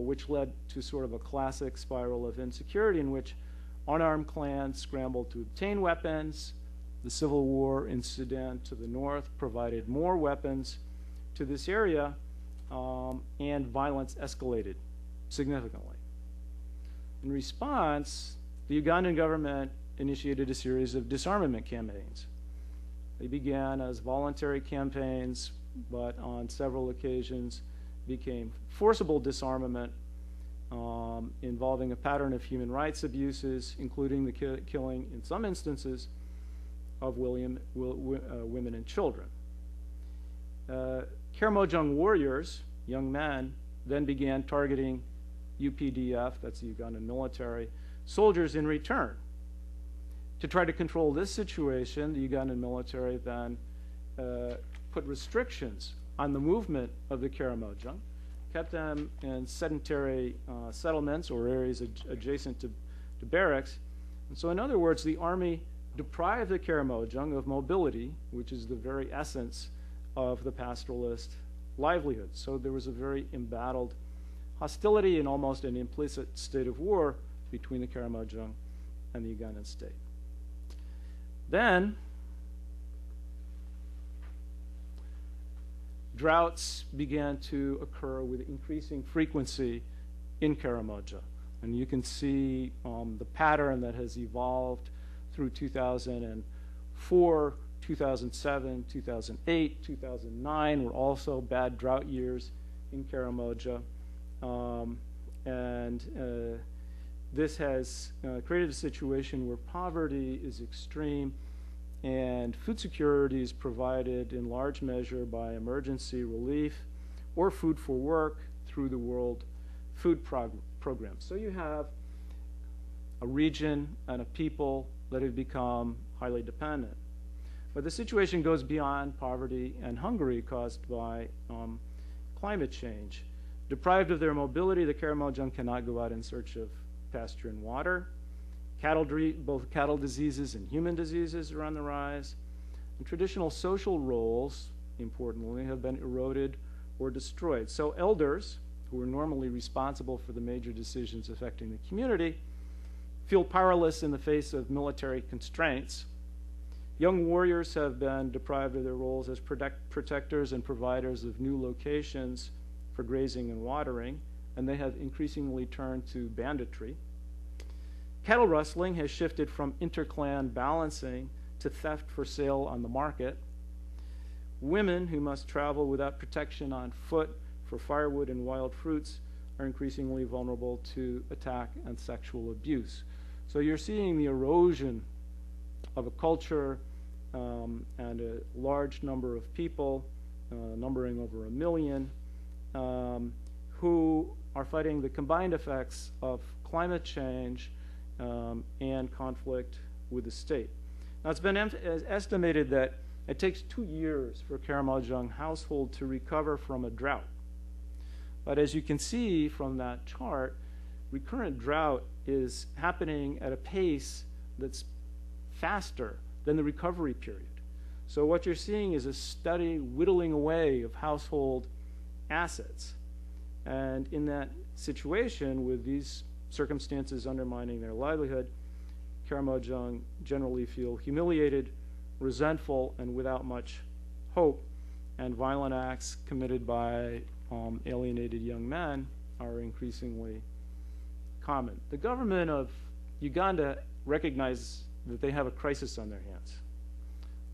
which led to sort of a classic spiral of insecurity in which unarmed clans scrambled to obtain weapons. The civil war in Sudan to the north provided more weapons to this area, and violence escalated significantly. In response, the Ugandan government initiated a series of disarmament campaigns. They began as voluntary campaigns, but on several occasions became forcible disarmament, involving a pattern of human rights abuses, including the killing, in some instances, of women and children. Karamojong warriors, young men, then began targeting UPDF, that's the Ugandan military, soldiers in return. To try to control this situation, the Ugandan military then put restrictions on the movement of the Karamojong, kept them in sedentary settlements or areas adjacent to barracks. And so in other words, the army deprived the Karamojong of mobility, which is the very essence of the pastoralist livelihood. So there was a very embattled hostility and almost an implicit state of war between the Karamojong and the Ugandan state. Then, droughts began to occur with increasing frequency in Karamoja. And you can see the pattern that has evolved through 2004, 2007, 2008, 2009 were also bad drought years in Karamoja. This has created a situation where poverty is extreme and food security is provided in large measure by emergency relief or food for work through the World Food Program. So you have a region and a people that have become highly dependent. But the situation goes beyond poverty and hunger caused by climate change. Deprived of their mobility, the Karamojong cannot go out in search of pasture and water. Both cattle diseases and human diseases are on the rise. And traditional social roles, importantly, have been eroded or destroyed. So elders, who are normally responsible for the major decisions affecting the community, feel powerless in the face of military constraints. Young warriors have been deprived of their roles as protectors and providers of new locations for grazing and watering, and they have increasingly turned to banditry. Cattle rustling has shifted from inter-clan balancing to theft for sale on the market. Women who must travel without protection on foot for firewood and wild fruits are increasingly vulnerable to attack and sexual abuse. So you're seeing the erosion of a culture and a large number of people, numbering over 1 million, who are fighting the combined effects of climate change and conflict with the state. Now, it's been estimated that it takes 2 years for a Karamoja household to recover from a drought. But as you can see from that chart, recurrent drought is happening at a pace that's faster than the recovery period. So what you're seeing is a steady whittling away of household assets. And in that situation, with these circumstances undermining their livelihood, Karamoja generally feel humiliated, resentful, and without much hope, and violent acts committed by alienated young men are increasingly common. The government of Uganda recognizes that they have a crisis on their hands.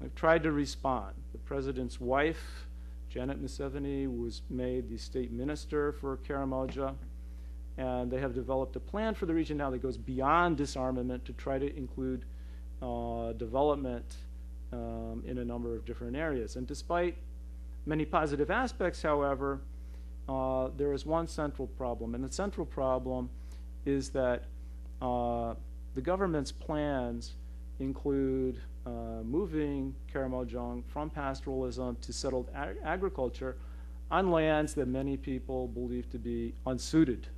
They've tried to respond. The president's wife, Janet Museveni, was made the state minister for Karamoja, and they have developed a plan for the region now that goes beyond disarmament to try to include development in a number of different areas. And despite many positive aspects, however, there is one central problem, and the central problem is that the government's plans include moving Karamoja from pastoralism to settled agriculture on lands that many people believe to be unsuited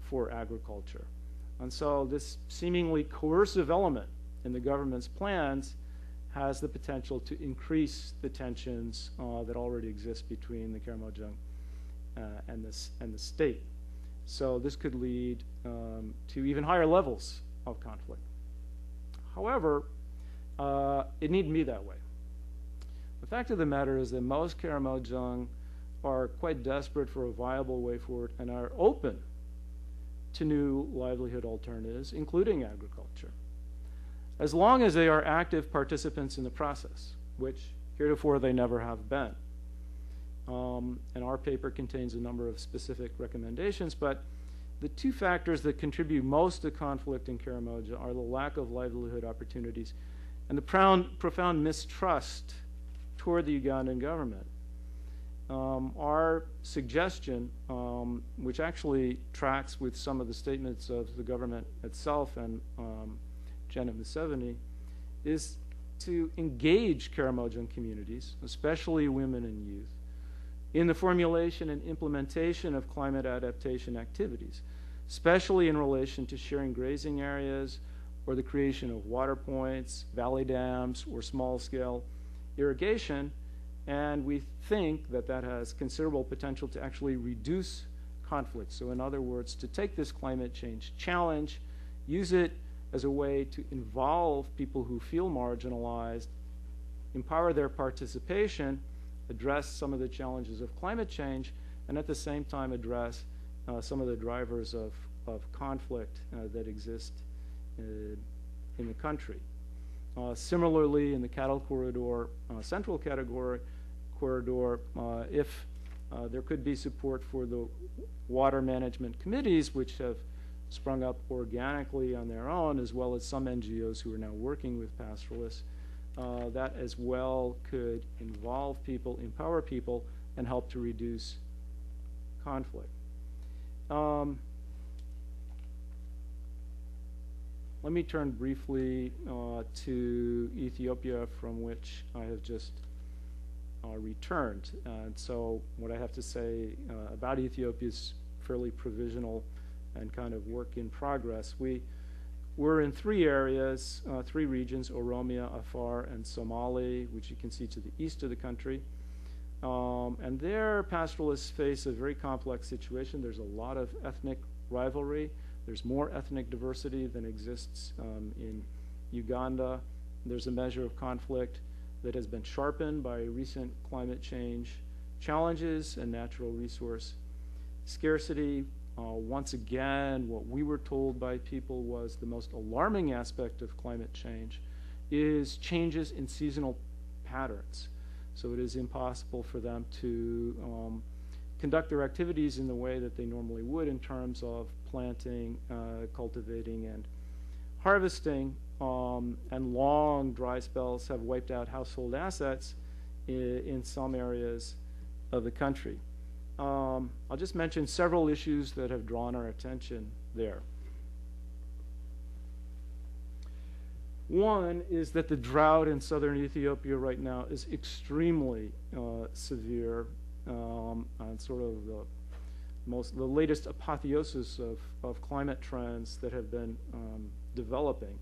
for agriculture. And so this seemingly coercive element in the government's plans has the potential to increase the tensions that already exist between the Karamoja and the state. So this could lead to even higher levels of conflict. However, it needn't be that way. The fact of the matter is that most Karamoja are quite desperate for a viable way forward and are open to new livelihood alternatives, including agriculture, as long as they are active participants in the process, which heretofore they never have been. And our paper contains a number of specific recommendations, but the two factors that contribute most to conflict in Karamoja are the lack of livelihood opportunities and the profound mistrust toward the Ugandan government. Our suggestion, which actually tracks with some of the statements of the government itself and Janet Museveni, is to engage Karamoja communities, especially women and youth, in the formulation and implementation of climate adaptation activities, especially in relation to sharing grazing areas or the creation of water points, valley dams, or small-scale irrigation. And we think that that has considerable potential to actually reduce conflict. So in other words, to take this climate change challenge, use it as a way to involve people who feel marginalized, empower their participation, address some of the challenges of climate change, and at the same time address some of the drivers of conflict that exist in the country. Similarly, in the cattle corridor, central corridor, if there could be support for the water management committees, which have sprung up organically on their own, as well as some NGOs who are now working with pastoralists, that as well could involve people, empower people, and help to reduce conflict. Let me turn briefly to Ethiopia, from which I have just returned. And so what I have to say about Ethiopia is fairly provisional and kind of work in progress. We're in three areas, three regions: Oromia, Afar, and Somali, which you can see to the east of the country. And there, pastoralists face a very complex situation. There's a lot of ethnic rivalry. There's more ethnic diversity than exists in Uganda. There's a measure of conflict that has been sharpened by recent climate change challenges and natural resource Scarcity, once again, what we were told by people was the most alarming aspect of climate change is changes in seasonal patterns. So it is impossible for them to conduct their activities in the way that they normally would in terms of planting, cultivating, and harvesting, and long dry spells have wiped out household assets in some areas of the country. I'll just mention several issues that have drawn our attention there. One is that the drought in southern Ethiopia right now is extremely severe, and sort of the ladest apotheosis of climate trends that have been developing.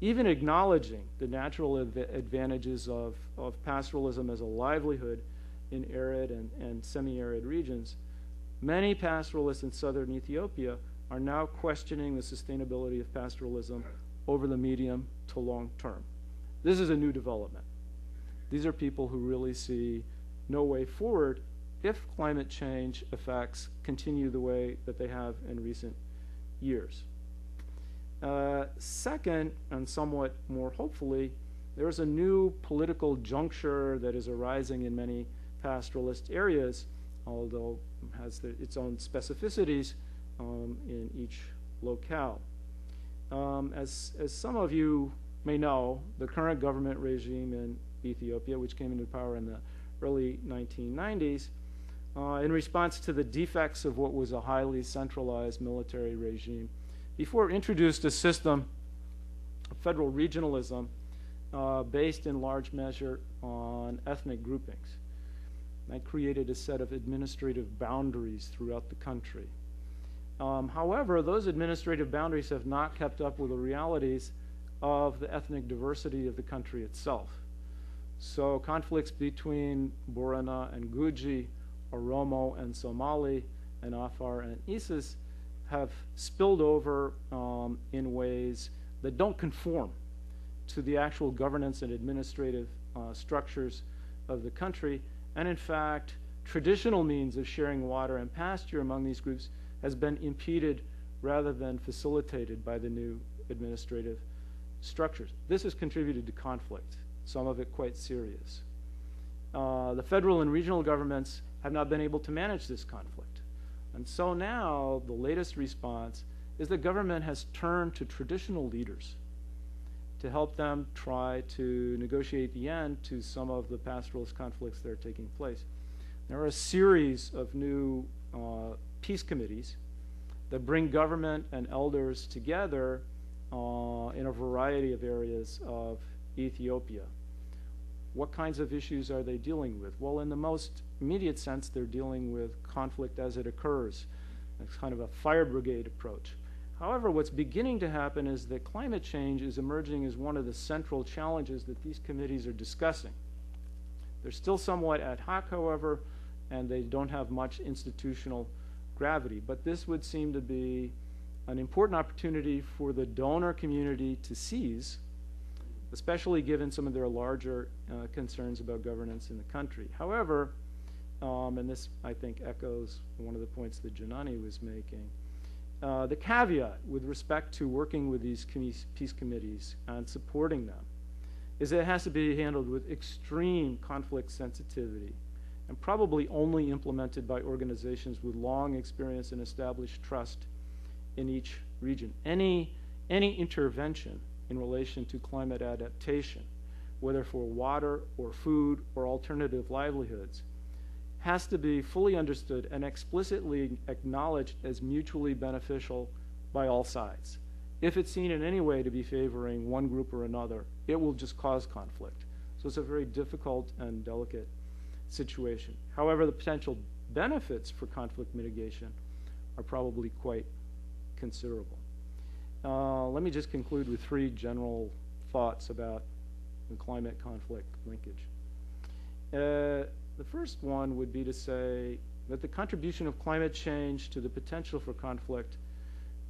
Even acknowledging the natural advantages of pastoralism as a livelihood in arid and semi-arid regions, many pastoralists in southern Ethiopia are now questioning the sustainability of pastoralism over the medium to long term. This is a new development. These are people who really see no way forward if climate change effects continue the way that they have in recent years. Second, and somewhat more hopefully, there's a new political juncture that is arising in many pastoralist areas, although it has its own specificities in each locale. As some of you may know, the current government regime in Ethiopia, which came into power in the early 1990s, in response to the defects of what was a highly centralized military regime, before introduced a system of federal regionalism based in large measure on ethnic groupings. That created a set of administrative boundaries throughout the country. However, those administrative boundaries have not kept up with the realities of the ethnic diversity of the country itself. So conflicts between Borana and Guji, Oromo and Somali, and Afar and Isis have spilled over in ways that don't conform to the actual governance and administrative structures of the country. And in fact, traditional means of sharing water and pasture among these groups has been impeded rather than facilitated by the new administrative structures. This has contributed to conflict, some of it quite serious. The federal and regional governments have not been able to manage this conflict. And so now the latest response is the government has turned to traditional leaders to help them try to negotiate the end to some of the pastoralist conflicts that are taking place. There are a series of new peace committees that bring government and elders together in a variety of areas of Ethiopia. What kinds of issues are they dealing with? Well, in the most immediate sense, they're dealing with conflict as it occurs. It's kind of a fire brigade approach. However, what's beginning to happen is that climate change is emerging as one of the central challenges that these committees are discussing. They're still somewhat ad hoc, however, and they don't have much institutional gravity. But this would seem to be an important opportunity for the donor community to seize, especially given some of their larger concerns about governance in the country. However, and this I think echoes one of the points that Janani was making, the caveat with respect to working with these peace committees and supporting them is that it has to be handled with extreme conflict sensitivity and probably only implemented by organizations with long experience and established trust in each region. Any intervention in relation to climate adaptation, whether for water or food or alternative livelihoods, has to be fully understood and explicitly acknowledged as mutually beneficial by all sides. If it's seen in any way to be favoring one group or another, it will just cause conflict. So it's a very difficult and delicate situation. However, the potential benefits for conflict mitigation are probably quite considerable. Let me just conclude with three general thoughts about the climate conflict linkage. The first one would be to say that the contribution of climate change to the potential for conflict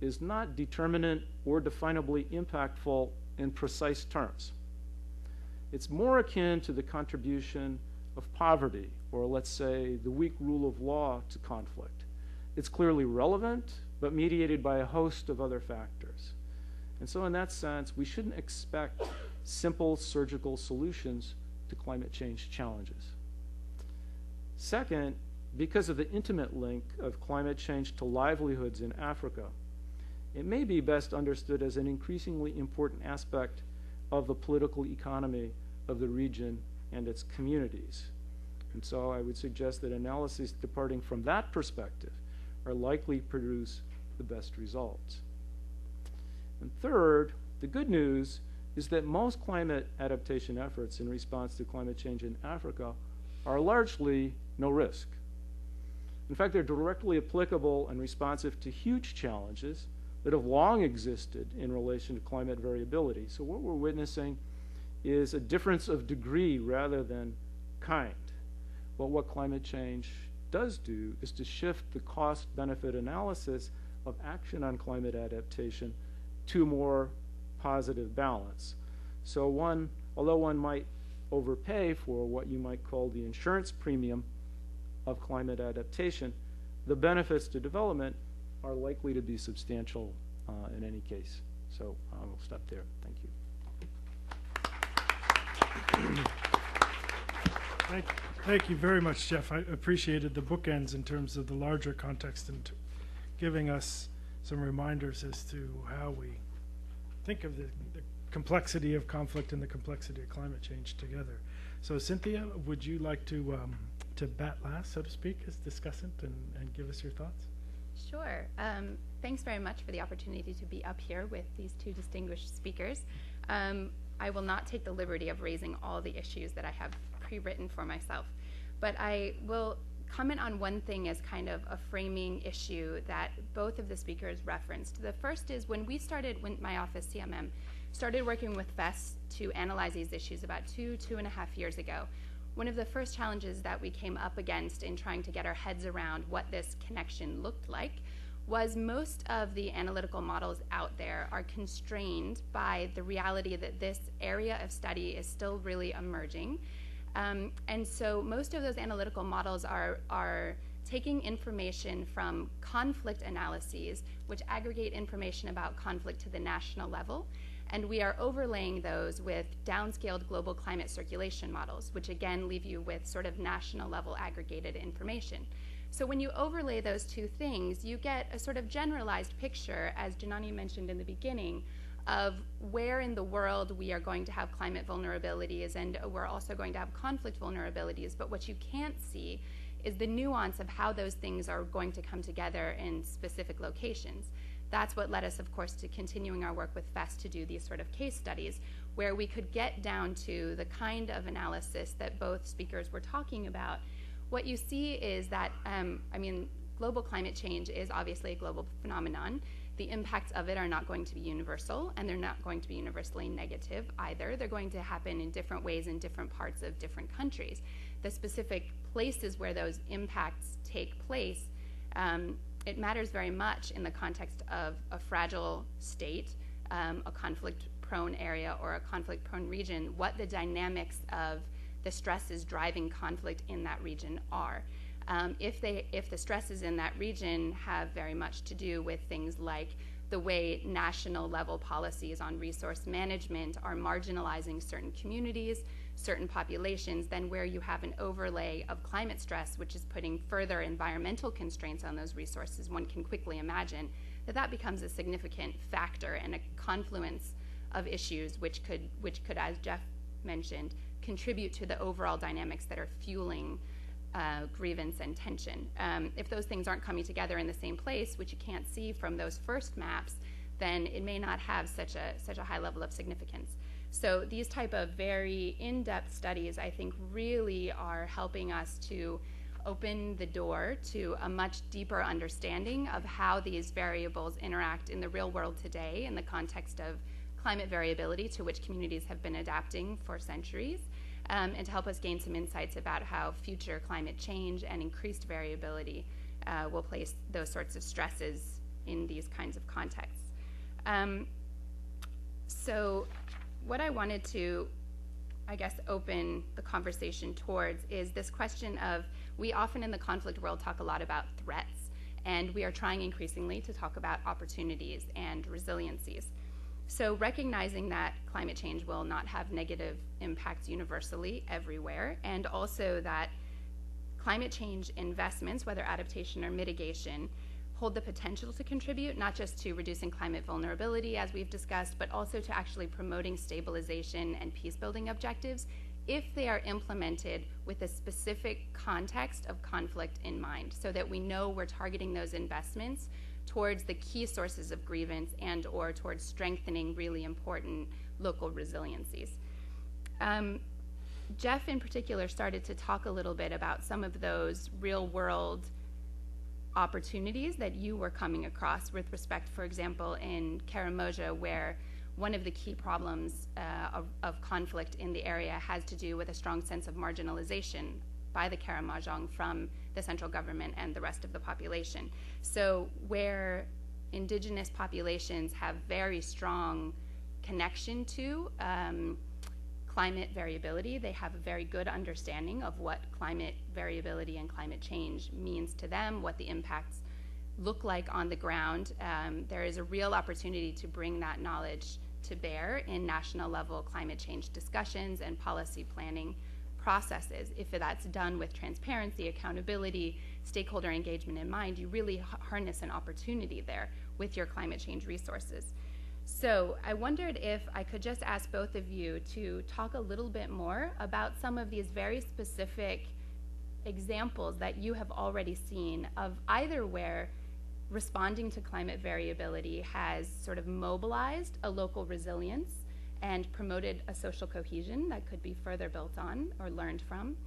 is not determinate or definably impactful in precise terms. It's more akin to the contribution of poverty or let's say the weak rule of law to conflict. It's clearly relevant, but mediated by a host of other factors. And so in that sense, we shouldn't expect simple surgical solutions to climate change challenges. Second, because of the intimate link of climate change to livelihoods in Africa, it may be best understood as an increasingly important aspect of the political economy of the region and its communities. And so I would suggest that analyses departing from that perspective are likely to produce the best results. And third, the good news is that most climate adaptation efforts in response to climate change in Africa are largely no risk. In fact, they're directly applicable and responsive to huge challenges that have long existed in relation to climate variability. So what we're witnessing is a difference of degree rather than kind. But what climate change does do is to shift the cost-benefit analysis of action on climate adaptation to a more positive balance. So although one might overpay for what you might call the insurance premium of climate adaptation, the benefits to development are likely to be substantial in any case. So we'll stop there. Thank you.
Thank you very much, Jeff. I appreciated the bookends in terms of the larger context and giving us some reminders as to how we think of the complexity of conflict and the complexity of climate change together. So Cynthia, would you like to bat last, so to speak, as discussant and give us your thoughts?
Sure. Thanks very much for the opportunity to be up here with these two distinguished speakers. I will not take the liberty of raising all the issues that I have pre-written for myself, but I will comment on one thing as kind of a framing issue that both of the speakers referenced. The first is when my office, CMM, started working with FES to analyze these issues about 2.5 years ago. One of the first challenges that we came up against in trying to get our heads around what this connection looked like was most of the analytical models out there are constrained by the reality that this area of study is still really emerging. And so most of those analytical models are taking information from conflict analyses, which aggregate information about conflict to the national level, and we are overlaying those with downscaled global climate circulation models, which again leave you with sort of national level aggregated information. So when you overlay those two things, you get a sort of generalized picture, as Janani mentioned in the beginning, of where in the world we are going to have climate vulnerabilities, and we're also going to have conflict vulnerabilities. But what you can't see is the nuance of how those things are going to come together in specific locations. That's what led us, of course, to continuing our work with FES to do these sort of case studies, where we could get down to the kind of analysis that both speakers were talking about. What you see is that, global climate change is obviously a global phenomenon. The impacts of it are not going to be universal, and they're not going to be universally negative either. They're going to happen in different ways in different parts of different countries. The specific places where those impacts take place, it matters very much in the context of a fragile state, a conflict-prone area, or a conflict-prone region, what the dynamics of the stresses driving conflict in that region are. If the stresses in that region have very much to do with things like the way national level policies on resource management are marginalizing certain communities, certain populations, then where you have an overlay of climate stress, which is putting further environmental constraints on those resources, one can quickly imagine that becomes a significant factor and a confluence of issues which could, as Jeff mentioned, contribute to the overall dynamics that are fueling grievance and tension. If those things aren't coming together in the same place, which you can't see from those first maps, then it may not have such a high level of significance. So these type of very in-depth studies, I think, really are helping us to open the door to a much deeper understanding of how these variables interact in the real world today in the context of climate variability to which communities have been adapting for centuries. And to help us gain some insights about how future climate change and increased variability will place those sorts of stresses in these kinds of contexts. So what I wanted to I guess, open the conversation towards is this question of, we often in the conflict world talk a lot about threats, and we are trying increasingly to talk about opportunities and resiliencies. So recognizing that climate change will not have negative impacts universally everywhere, and also that climate change investments, whether adaptation or mitigation, hold the potential to contribute not just to reducing climate vulnerability, as we've discussed, but also to actually promoting stabilization and peace-building objectives if they are implemented with a specific context of conflict in mind, so that we know we're targeting those investments towards the key sources of grievance and or towards strengthening really important local resiliencies. Jeff in particular started to talk a little bit about some of those real-world opportunities that you were coming across with respect, for example, in Karamoja, where one of the key problems of conflict in the area has to do with a strong sense of marginalization by the Karamojong from the central government and the rest of the population. So where indigenous populations have very strong connection to climate variability, they have a very good understanding of what climate variability and climate change means to them, what the impacts look like on the ground. There is a real opportunity to bring that knowledge to bear in national level climate change discussions and policy planning processes. If that's done with transparency, accountability, stakeholder engagement in mind, you really harness an opportunity there with your climate change resources. So I wondered if I could just ask both of you to talk a little bit more about some of these very specific examples that you have already seen of either where responding to climate variability has sort of mobilized a local resilience and promoted a social cohesion that could be further built on or learned from,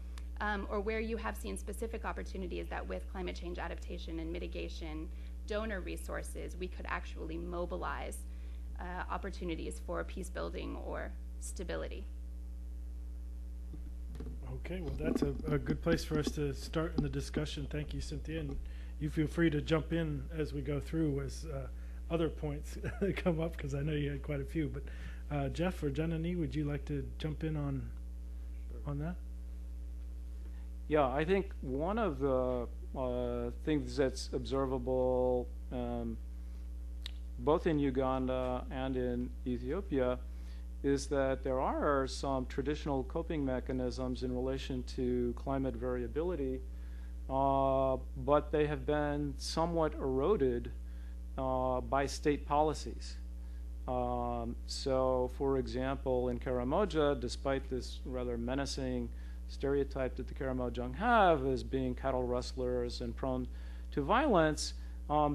or where you have seen specific opportunities that with climate change adaptation and mitigation donor resources, we could actually mobilize opportunities for peace building or stability.
Okay, well, that's a good place for us to start in the discussion. Thank you, Cynthia, and you feel free to jump in as we go through as other points come up, because I know you had quite a few. But Jeff or Janani, would you like to jump in on that?
Yeah, I think one of the things that's observable both in Uganda and in Ethiopia is that there are some traditional coping mechanisms in relation to climate variability, but they have been somewhat eroded by state policies. So, for example, in Karamoja, despite this rather menacing stereotype that the Karamojong have as being cattle rustlers and prone to violence,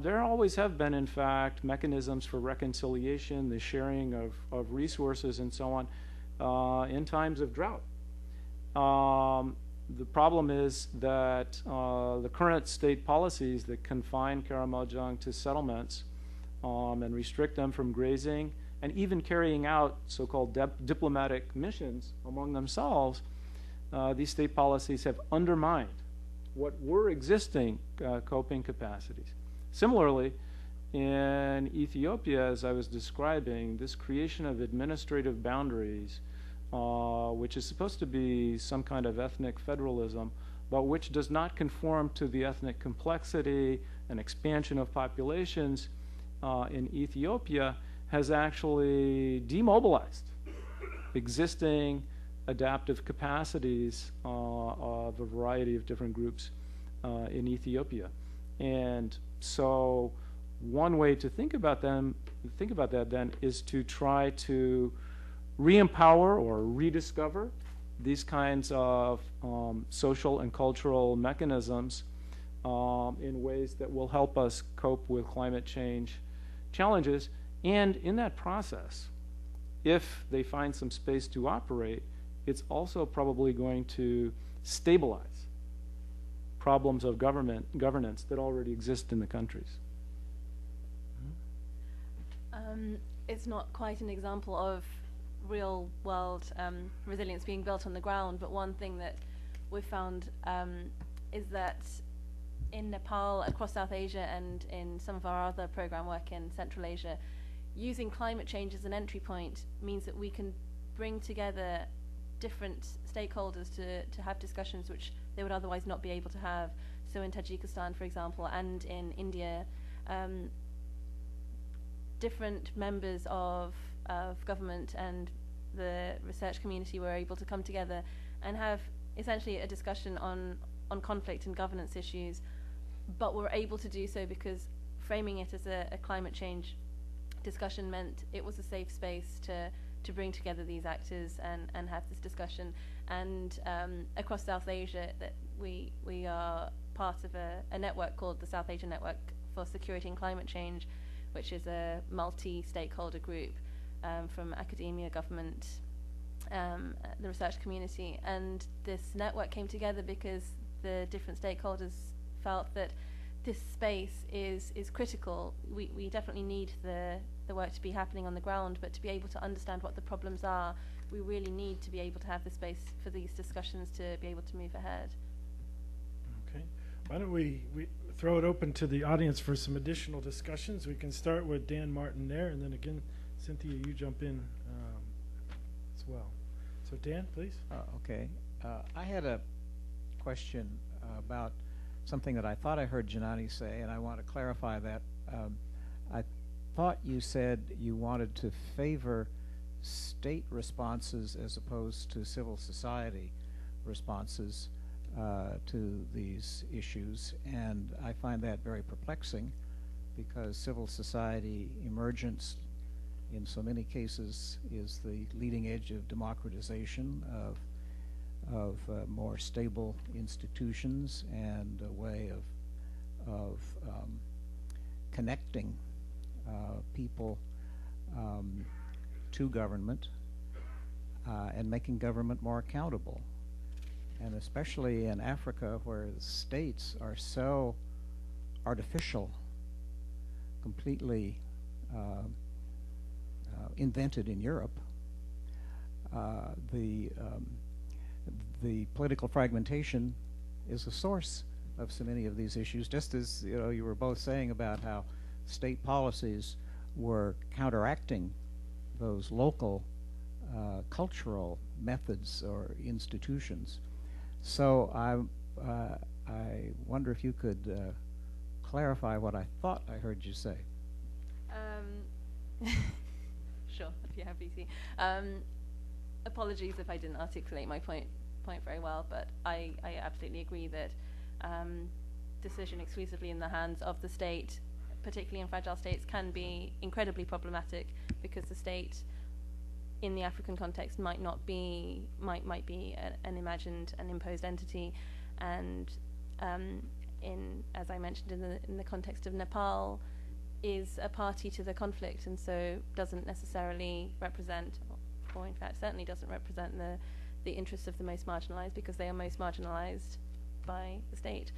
there always have been, in fact, mechanisms for reconciliation, the sharing of resources and so on in times of drought. The problem is that the current state policies that confine Karamojong to settlements and restrict them from grazing and even carrying out so-called diplomatic missions among themselves, these state policies have undermined what were existing coping capacities. Similarly, in Ethiopia, as I was describing, this creation of administrative boundaries, which is supposed to be some kind of ethnic federalism, but which does not conform to the ethnic complexity and expansion of populations in Ethiopia, has actually demobilized existing adaptive capacities of a variety of different groups in Ethiopia. And so one way to think about that then is to try to re-empower or rediscover these kinds of social and cultural mechanisms in ways that will help us cope with climate change challenges. And in that process, if they find some space to operate, it's also probably going to stabilize problems of governance that already exist in the countries.
It's not quite an example of real world resilience being built on the ground, but one thing that we've found is that in Nepal, across South Asia, and in some of our other program work in Central Asia, using climate change as an entry point means that we can bring together different stakeholders to have discussions which they would otherwise not be able to have. So in Tajikistan, for example, and in India, different members of government and the research community were able to come together and have essentially a discussion on conflict and governance issues, but were able to do so because framing it as a climate change discussion meant it was a safe space to bring together these actors and have this discussion. And across South Asia, that we are part of a network called the South Asian Network for Security and Climate Change, which is a multi-stakeholder group from academia, government, the research community. And this network came together because the different stakeholders felt that this space is critical. We definitely need the work to be happening on the ground, but to be able to understand what the problems are, we really need to be able to have the space for these discussions to be able to move ahead.
Okay. Why don't we throw it open to the audience for some additional discussions. We can start with Dan Martin there, and then again, Cynthia, you jump in as well. So Dan, please.
Okay. I had a question about something that I thought I heard Janani say, and I want to clarify that. I thought you said you wanted to favor state responses as opposed to civil society responses to these issues, and I find that very perplexing because civil society emergence in so many cases is the leading edge of democratization of more stable institutions and a way of connecting people to government and making government more accountable. And especially in Africa, where the states are so artificial, completely invented in Europe, the political fragmentation is a source of so many of these issues, just as you were both saying about how state policies were counteracting those local cultural methods or institutions. So I wonder if you could clarify what I thought I heard you say.
Sure, if you're happy to. Apologies if I didn't articulate my point very well, but I absolutely agree that decision exclusively in the hands of the state, particularly in fragile states, can be incredibly problematic because the state in the African context might be an imagined and imposed entity, and as I mentioned in the context of Nepal, is a party to the conflict, and so doesn't necessarily represent, or in fact certainly doesn't represent the interests of the most marginalized, because they are most marginalized by the state.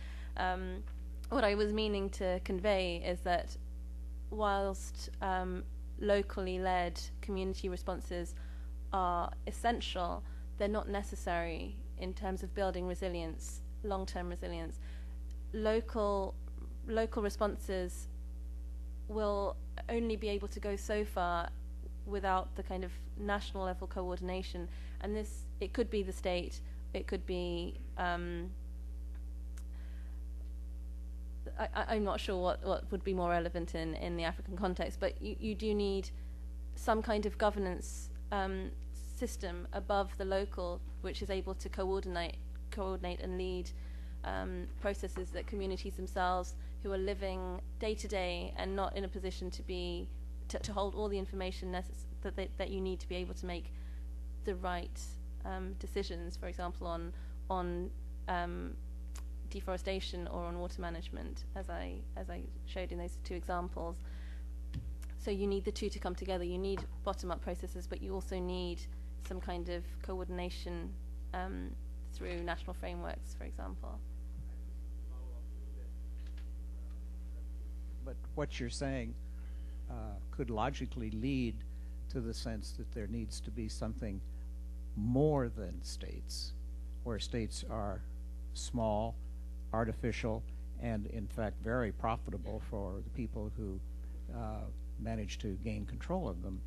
What I was meaning to convey is that whilst locally led community responses are essential, they're not necessary in terms of building resilience, long-term resilience. Local responses will only be able to go so far without the kind of national level coordination, and it could be the state, it could be I'm not sure what would be more relevant in the African context, but you do need some kind of governance system above the local, which is able to coordinate and lead processes that communities themselves, who are living day to day and not in a position to hold all the information that you need to be able to make the right decisions, for example, on deforestation or on water management, as I showed in those two examples. So you need the two to come together. You need bottom-up processes, but you also need some kind of coordination through national frameworks, for example.
But what you're saying could logically lead to the sense that there needs to be something more than states, where states are small, artificial, and in fact very profitable for the people who manage to gain control of them,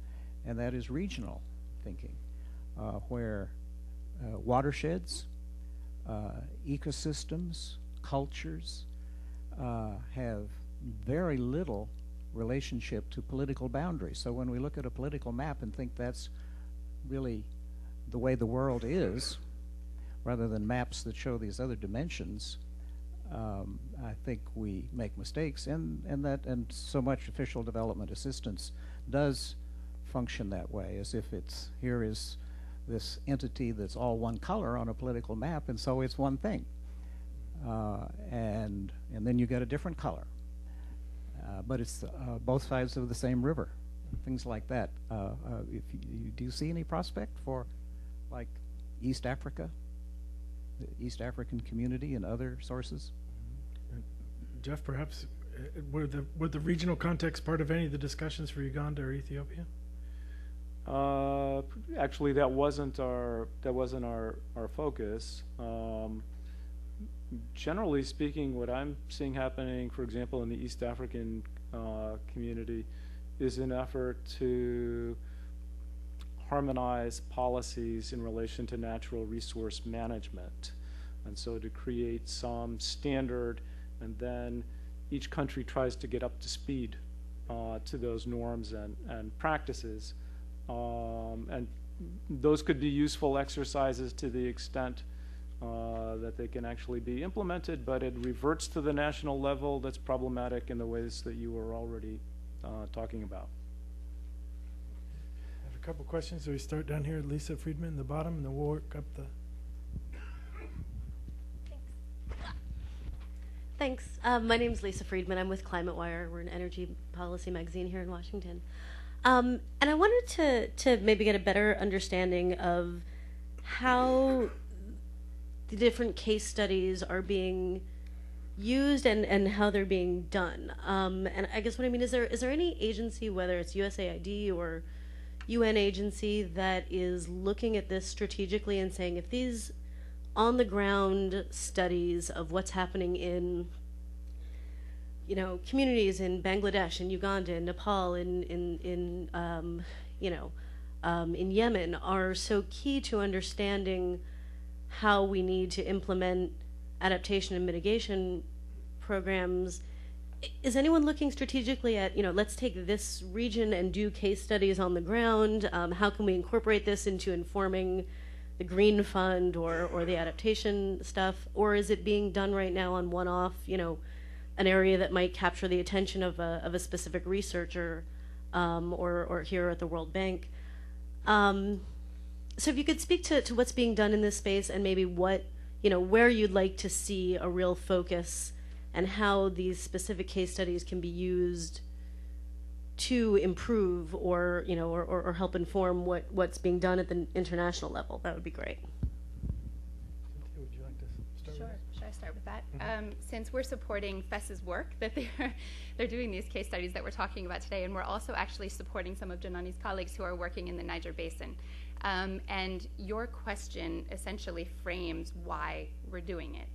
and that is regional thinking, where watersheds, ecosystems, cultures, have very little relationship to political boundaries. So when we look at a political map and think that's really the way the world is, rather than maps that show these other dimensions, I think we make mistakes, and so much official development assistance does function that way, as if it's here is this entity that's all one color on a political map, and so it's one thing, and then you get a different color, but it's both sides of the same river, things like that. Do you see any prospect for, like, East Africa, the East African community, and other sources?
Jeff, perhaps were the regional context part of any of the discussions for Uganda or Ethiopia?
Actually, that wasn't our focus. Generally speaking, what I'm seeing happening, for example, in the East African community, is an effort to harmonize policies in relation to natural resource management, and so to create some standard, and then each country tries to get up to speed to those norms and practices. And those could be useful exercises to the extent that they can actually be implemented, but it reverts to the national level. That's problematic in the ways that you were already talking about.
I have a couple questions. So we start down here at Lisa Friedman in the bottom, and then we'll work up the...
Thanks. My name's Lisa Friedman. I'm with Climate Wire. We're an energy policy magazine here in Washington. And I wanted to maybe get a better understanding of how the different case studies are being used and how they're being done. And I guess what I mean is there any agency, whether it's USAID or UN agency, that is looking at this strategically and saying, if these on-the-ground studies of what's happening in, you know, communities in Bangladesh, in Uganda, in Nepal, in Yemen are so key to understanding how we need to implement adaptation and mitigation programs. Is anyone looking strategically at, you know, let's take this region and do case studies on the ground? How can we incorporate this into informing the Green Fund or the adaptation stuff? Or is it being done right now on one-off, you know, an area that might capture the attention of a specific researcher or here at the World Bank? So if you could speak to what's being done in this space and maybe what, you know, where you'd like to see a real focus and how these specific case studies can be used to improve or, you know, or help inform what's being done at the international level, that would be great.
Cynthia, would you like to start
Sure.
with that?
Should I start with that?
Mm-hmm.
Since we're supporting FES's work, that they're doing these case studies that we're talking about today, and we're also actually supporting some of Janani's colleagues who are working in the Niger Basin. And your question essentially frames why we're doing it.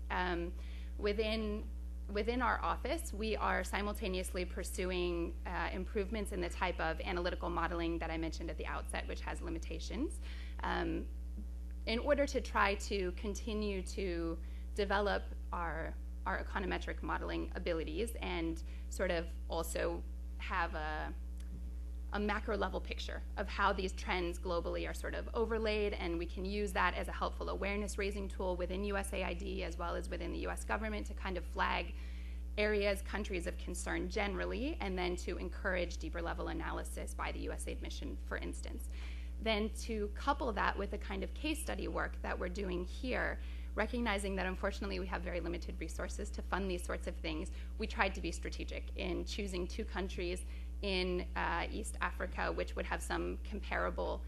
Within our office, we are simultaneously pursuing improvements in the type of analytical modeling that I mentioned at the outset, which has limitations, in order to try to continue to develop our econometric modeling abilities and sort of also have a macro level picture of how these trends globally are sort of overlaid, and we can use that as a helpful awareness raising tool within USAID as well as within the US government to kind of flag areas, countries of concern generally, and then to encourage deeper level analysis by the USAID mission, for instance. Then to couple that with the kind of case study work that we're doing here, recognizing that unfortunately we have very limited resources to fund these sorts of things, we tried to be strategic in choosing 2 countries in East Africa, which would have some comparable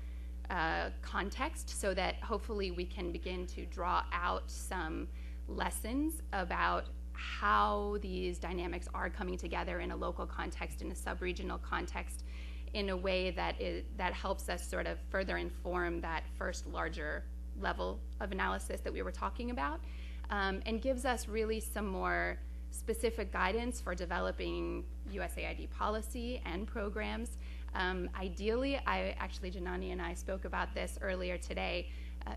context, so that hopefully we can begin to draw out some lessons about how these dynamics are coming together in a local context, in a sub-regional context, in a way that helps us sort of further inform that first larger level of analysis that we were talking about, and gives us really some more specific guidance for developing USAID policy and programs. Ideally, Janani and I spoke about this earlier today,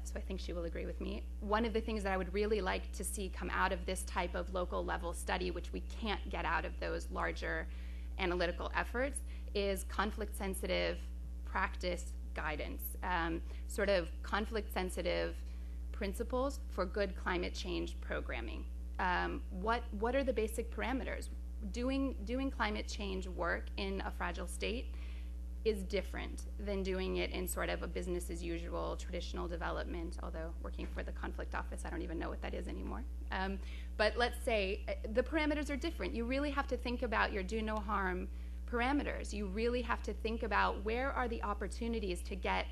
so I think she will agree with me. One of the things that I would really like to see come out of this type of local level study, which we can't get out of those larger analytical efforts, is conflict sensitive practice guidance, sort of conflict sensitive principles for good climate change programming. What are the basic parameters? Doing climate change work in a fragile state is different than doing it in sort of a business as usual traditional development, although working for the conflict office, I don't even know what that is anymore. But let's say the parameters are different. You really have to think about your do no harm parameters. You really have to think about where are the opportunities to get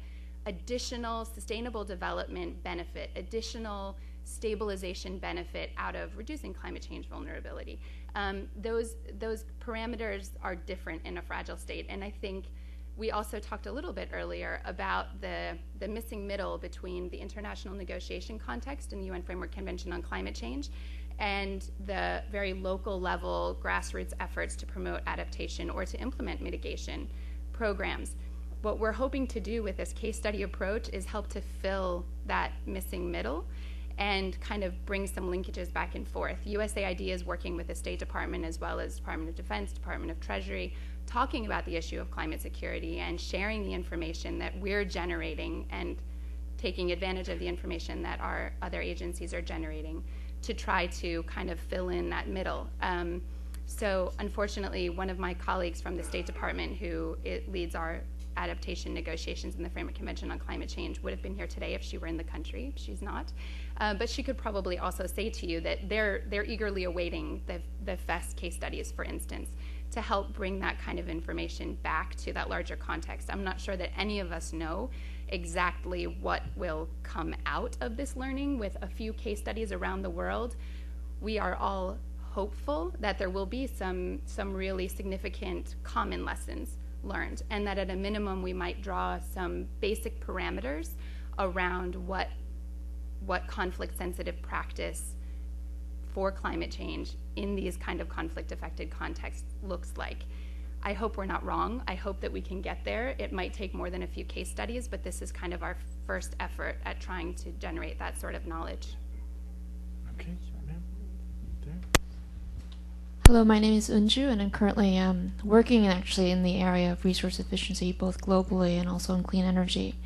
additional sustainable development benefit, additional stabilization benefit out of reducing climate change vulnerability. Those parameters are different in a fragile state, and I think we also talked a little bit earlier about the missing middle between the international negotiation context and the UN Framework Convention on Climate Change and the very local level grassroots efforts to promote adaptation or to implement mitigation programs. What we're hoping to do with this case study approach is help to fill that missing middle and kind of bring some linkages back and forth. USAID is working with the State Department as well as Department of Defense, Department of Treasury, talking about the issue of climate security and sharing the information that we're generating and taking advantage of the information that our other agencies are generating to try to kind of fill in that middle. So unfortunately, one of my colleagues from the State Department who leads our adaptation negotiations in the Framework Convention on Climate Change would have been here today if she were in the country. She's not. But she could probably also say to you that they're eagerly awaiting the FEST case studies, for instance, to help bring that kind of information back to that larger context. I'm not sure that any of us know exactly what will come out of this learning with a few case studies around the world. We are all hopeful that there will be some really significant common lessons learned, and that at a minimum we might draw some basic parameters around what conflict sensitive practice for climate change in these kind of conflict affected contexts looks like. I hope we're not wrong. I hope that we can get there. It might take more than a few case studies, but this is kind of our first effort at trying to generate that sort of knowledge.
Okay, ma'am. There.
Hello, my name is Unju, and I'm currently working actually in the area of resource efficiency, both globally and also in clean energy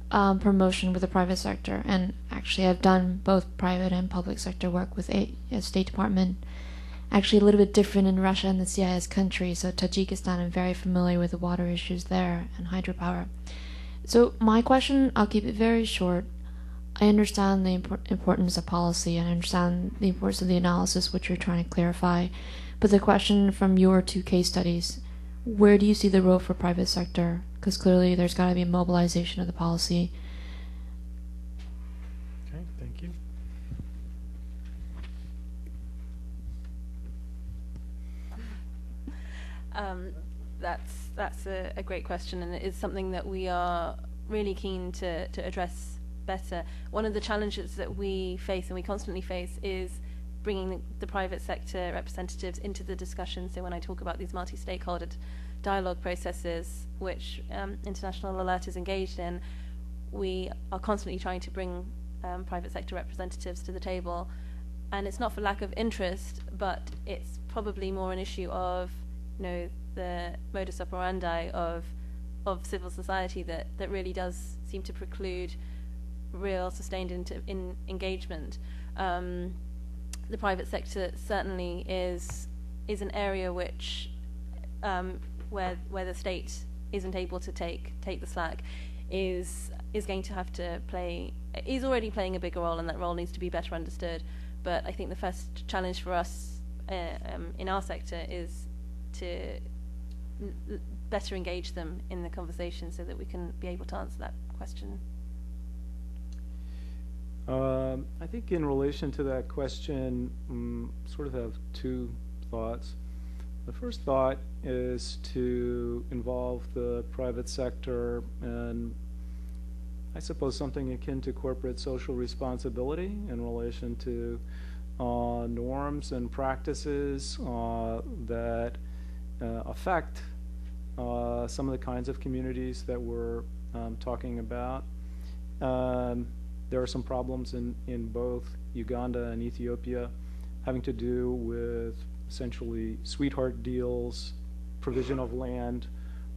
promotion with the private sector. And actually, I've done both private and public sector work with a State Department. Actually, a little bit different in Russia and the CIS countries. So Tajikistan, I'm very familiar with the water issues there and hydropower. So my question, I'll keep it very short. I understand the importance of policy, and I understand the importance of the analysis, which you're trying to clarify. But the question from your two case studies, where do you see the role for private sector? Because clearly there's got to be a mobilization of the policy.
Okay, thank you.
That's a great question, and it is something that we are really keen to address better. One of the challenges that we face, and we constantly face, is bringing the private sector representatives into the discussion. So when I talk about these multi-stakeholder dialogue processes, which International Alert is engaged in, we are constantly trying to bring private sector representatives to the table. And it's not for lack of interest, but it's probably more an issue of, the modus operandi of civil society that really does seem to preclude real sustained engagement. The private sector certainly is an area which where the state isn't able to take the slack is going to have to play. Is already playing a bigger role, and that role needs to be better understood. But I think the first challenge for us in our sector is to better engage them in the conversation so that we can be able to answer that question.
I think in relation to that question, sort of have two thoughts. The first thought is to involve the private sector and I suppose something akin to corporate social responsibility in relation to norms and practices that affect some of the kinds of communities that we're talking about. There are some problems in both Uganda and Ethiopia having to do with essentially sweetheart deals, provision of land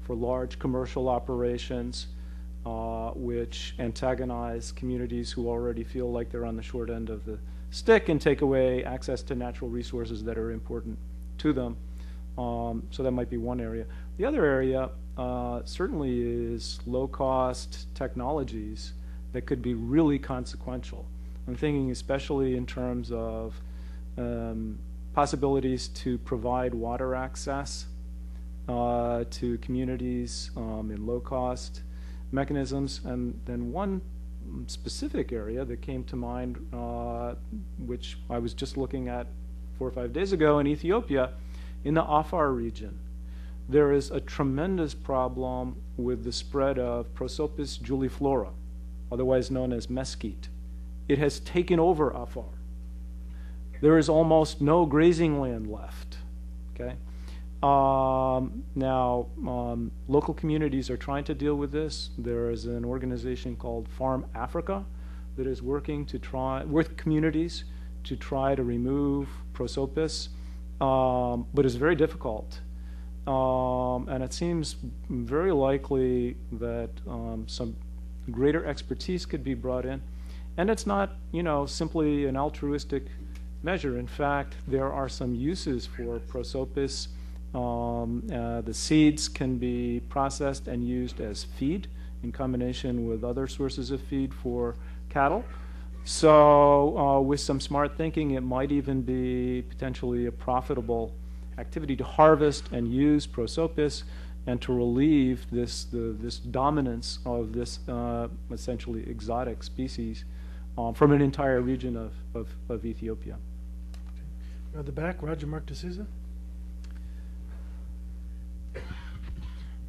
for large commercial operations, which antagonize communities who already feel like they're on the short end of the stick and take away access to natural resources that are important to them. So that might be one area. The other area certainly is low-cost technologies that could be really consequential. I'm thinking especially in terms of possibilities to provide water access to communities in low-cost mechanisms. And then one specific area that came to mind, which I was just looking at 4 or 5 days ago in Ethiopia, in the Afar region, there is a tremendous problem with the spread of Prosopis juliflora, otherwise known as mesquite. It has taken over Afar. There is almost no grazing land left. Okay. Now, local communities are trying to deal with this. There is an organization called Farm Africa that is working to try with communities to try to remove Prosopis, but it's very difficult. And it seems very likely that some greater expertise could be brought in. And it's not, simply an altruistic measure. In fact, there are some uses for Prosopis. The seeds can be processed and used as feed in combination with other sources of feed for cattle. So with some smart thinking, it might even be potentially a profitable activity to harvest and use Prosopis and to relieve this dominance of this essentially exotic species from an entire region of Ethiopia.
At the back, Roger Mark D'Souza.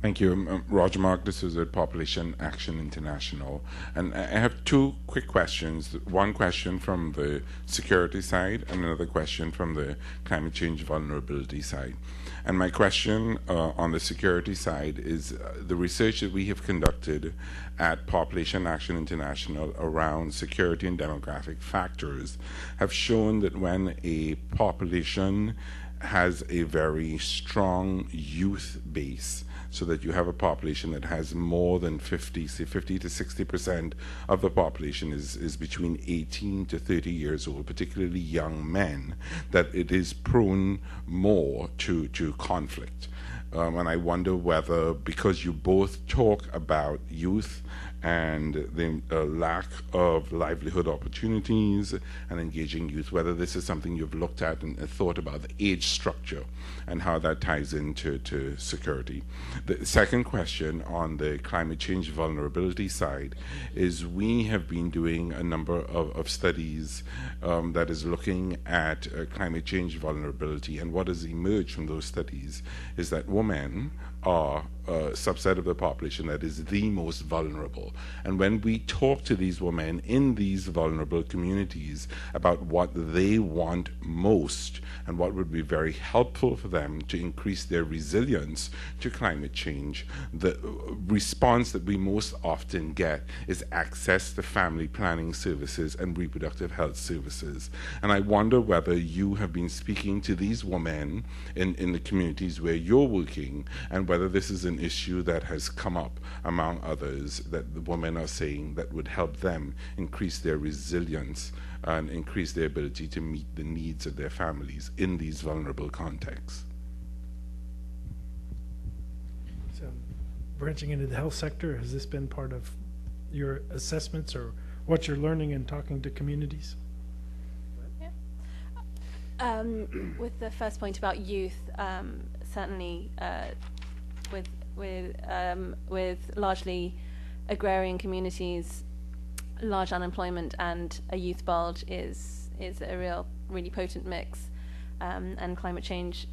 Thank you. Roger Mark D'Souza, Population Action International. And I have two quick questions. One question from the security side and another question from the climate change vulnerability side. And my question on the security side is the research that we have conducted at Population Action International around security and demographic factors have shown that when a population has a very strong youth base, so that you have a population that has more than 50 to 60% of the population is between 18 to 30 years old, particularly young men, that it is prone more to conflict. And I wonder whether, because you both talk about youth and the lack of livelihood opportunities and engaging youth, whether this is something you've looked at and thought about the age structure and how that ties into security. The second question on the climate change vulnerability side is we have been doing a number of studies that is looking at climate change vulnerability, and what has emerged from those studies is that women are a subset of the population that is the most vulnerable. And when we talk to these women in these vulnerable communities about what they want most and what would be very helpful for them to increase their resilience to climate change, the response that we most often get is access to family planning services and reproductive health services. And I wonder whether you have been speaking to these women in the communities where you're working, and whether this is an issue that has come up among others that the women are saying that would help them increase their resilience and increase their ability to meet the needs of their families in these vulnerable contexts.
So, branching into the health sector, has this been part of your assessments or what you're learning and talking to communities?
With the first point about youth, certainly with largely agrarian communities, large unemployment and a youth bulge is a really potent mix, and climate change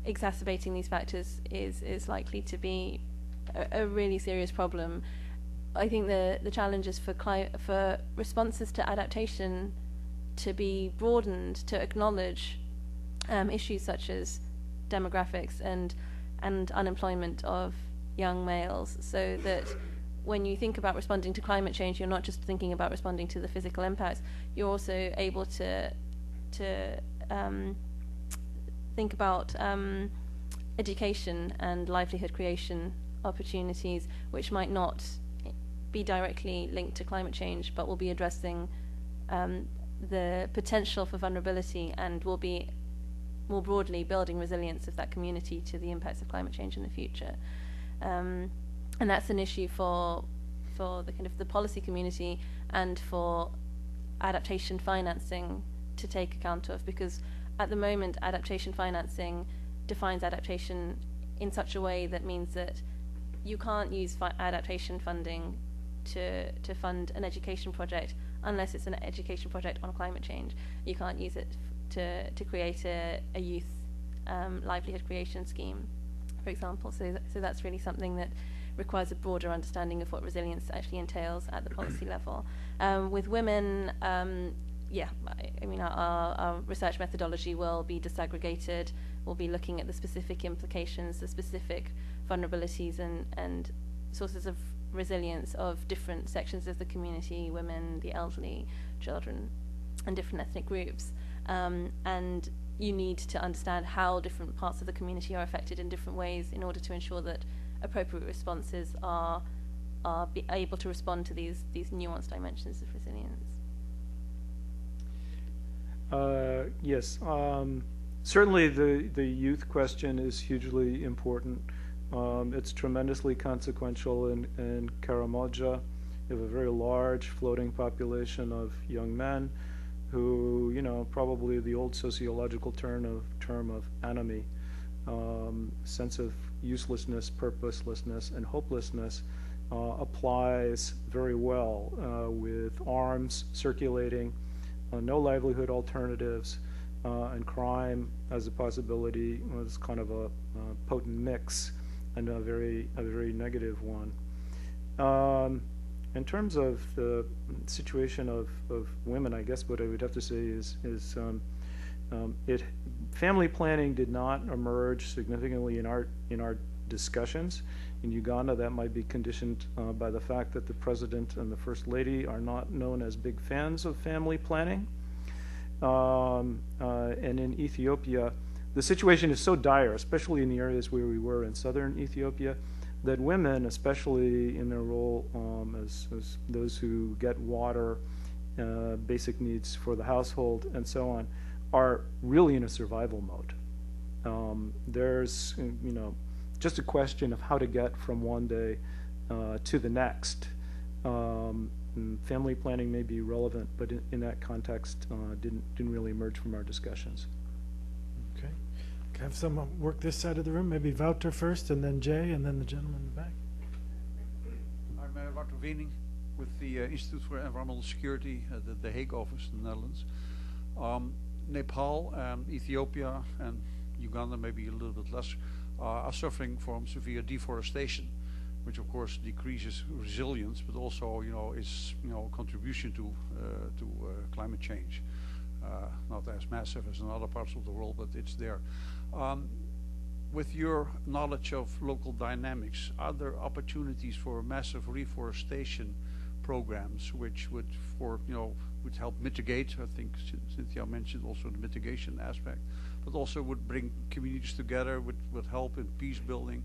exacerbating these factors is likely to be a really serious problem. I think the challenge is for responses to adaptation to be broadened to acknowledge issues such as demographics and unemployment of young males, so that when you think about responding to climate change, you're not just thinking about responding to the physical impacts. You're also able to think about education and livelihood creation opportunities, which might not be directly linked to climate change, but will be addressing the potential for vulnerability, and will be more broadly building resilience of that community to the impacts of climate change in the future. And that's an issue for the kind of the policy community and for adaptation financing to take account of, because at the moment adaptation financing defines adaptation in such a way that means that you can't use adaptation funding to fund an education project unless it's an education project on climate change. You can't use it to create a youth livelihood creation scheme, for example. So that's really something that requires a broader understanding of what resilience actually entails at the policy level. With women, yeah, I mean, our research methodology will be disaggregated. We'll be looking at the specific implications, the specific vulnerabilities and sources of resilience of different sections of the community, women, the elderly, children, and different ethnic groups. And you need to understand how different parts of the community are affected in different ways in order to ensure that appropriate responses are able to respond to these nuanced dimensions of resilience.
Yes, certainly the youth question is hugely important. It's tremendously consequential in Karamoja. You have a very large floating population of young men who, you know, probably the old sociological term of enemy, sense of uselessness, purposelessness, and hopelessness applies very well with arms circulating, no livelihood alternatives, and crime as a possibility was kind of a potent mix and a very negative one. In terms of the situation of women, I guess what I would have to say is family planning did not emerge significantly in our discussions. In Uganda, that might be conditioned by the fact that the president and the first lady are not known as big fans of family planning. And in Ethiopia, the situation is so dire, especially in the areas where we were in southern Ethiopia, that women, especially in their role as those who get water, basic needs for the household, and so on, are really in a survival mode. There's, you know, just a question of how to get from one day to the next. Family planning may be relevant, but in that context, didn't really emerge from our discussions.
Okay. Can I have someone work this side of the room? Maybe Wouter first, and then Jay, and then the gentleman in the back.
I'm Wouter Wening with the Institute for Environmental Security at the Hague office in the Netherlands. Nepal, Ethiopia, and Uganda, maybe a little bit less, are suffering from severe deforestation, which of course decreases resilience, but also, you know, is, you know, contribution to climate change. Not as massive as in other parts of the world, but it's there. With your knowledge of local dynamics, are there opportunities for massive reforestation programs which would, would help mitigate? I think Cynthia mentioned also the mitigation aspect, but also would bring communities together, would help in peace building.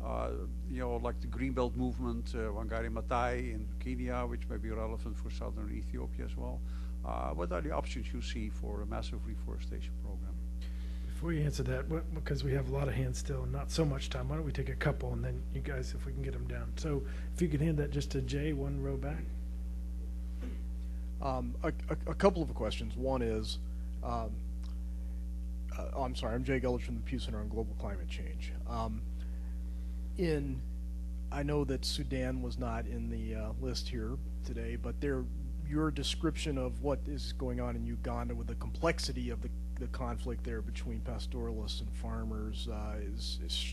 Like the Greenbelt movement, Wangari Maathai in Kenya, which may be relevant for southern Ethiopia as well. What are the options you see for a massive reforestation program?
Before you answer that, because we have a lot of hands still and not so much time, why don't we take a couple, and then you guys, if we can get them down. So if you could hand that just to Jay, one row back.
A couple of questions. One is, I'm sorry, I'm Jay Gulledge from the Pew Center on Global Climate Change. I know that Sudan was not in the list here today, but your description of what is going on in Uganda with the complexity of the conflict there between pastoralists and farmers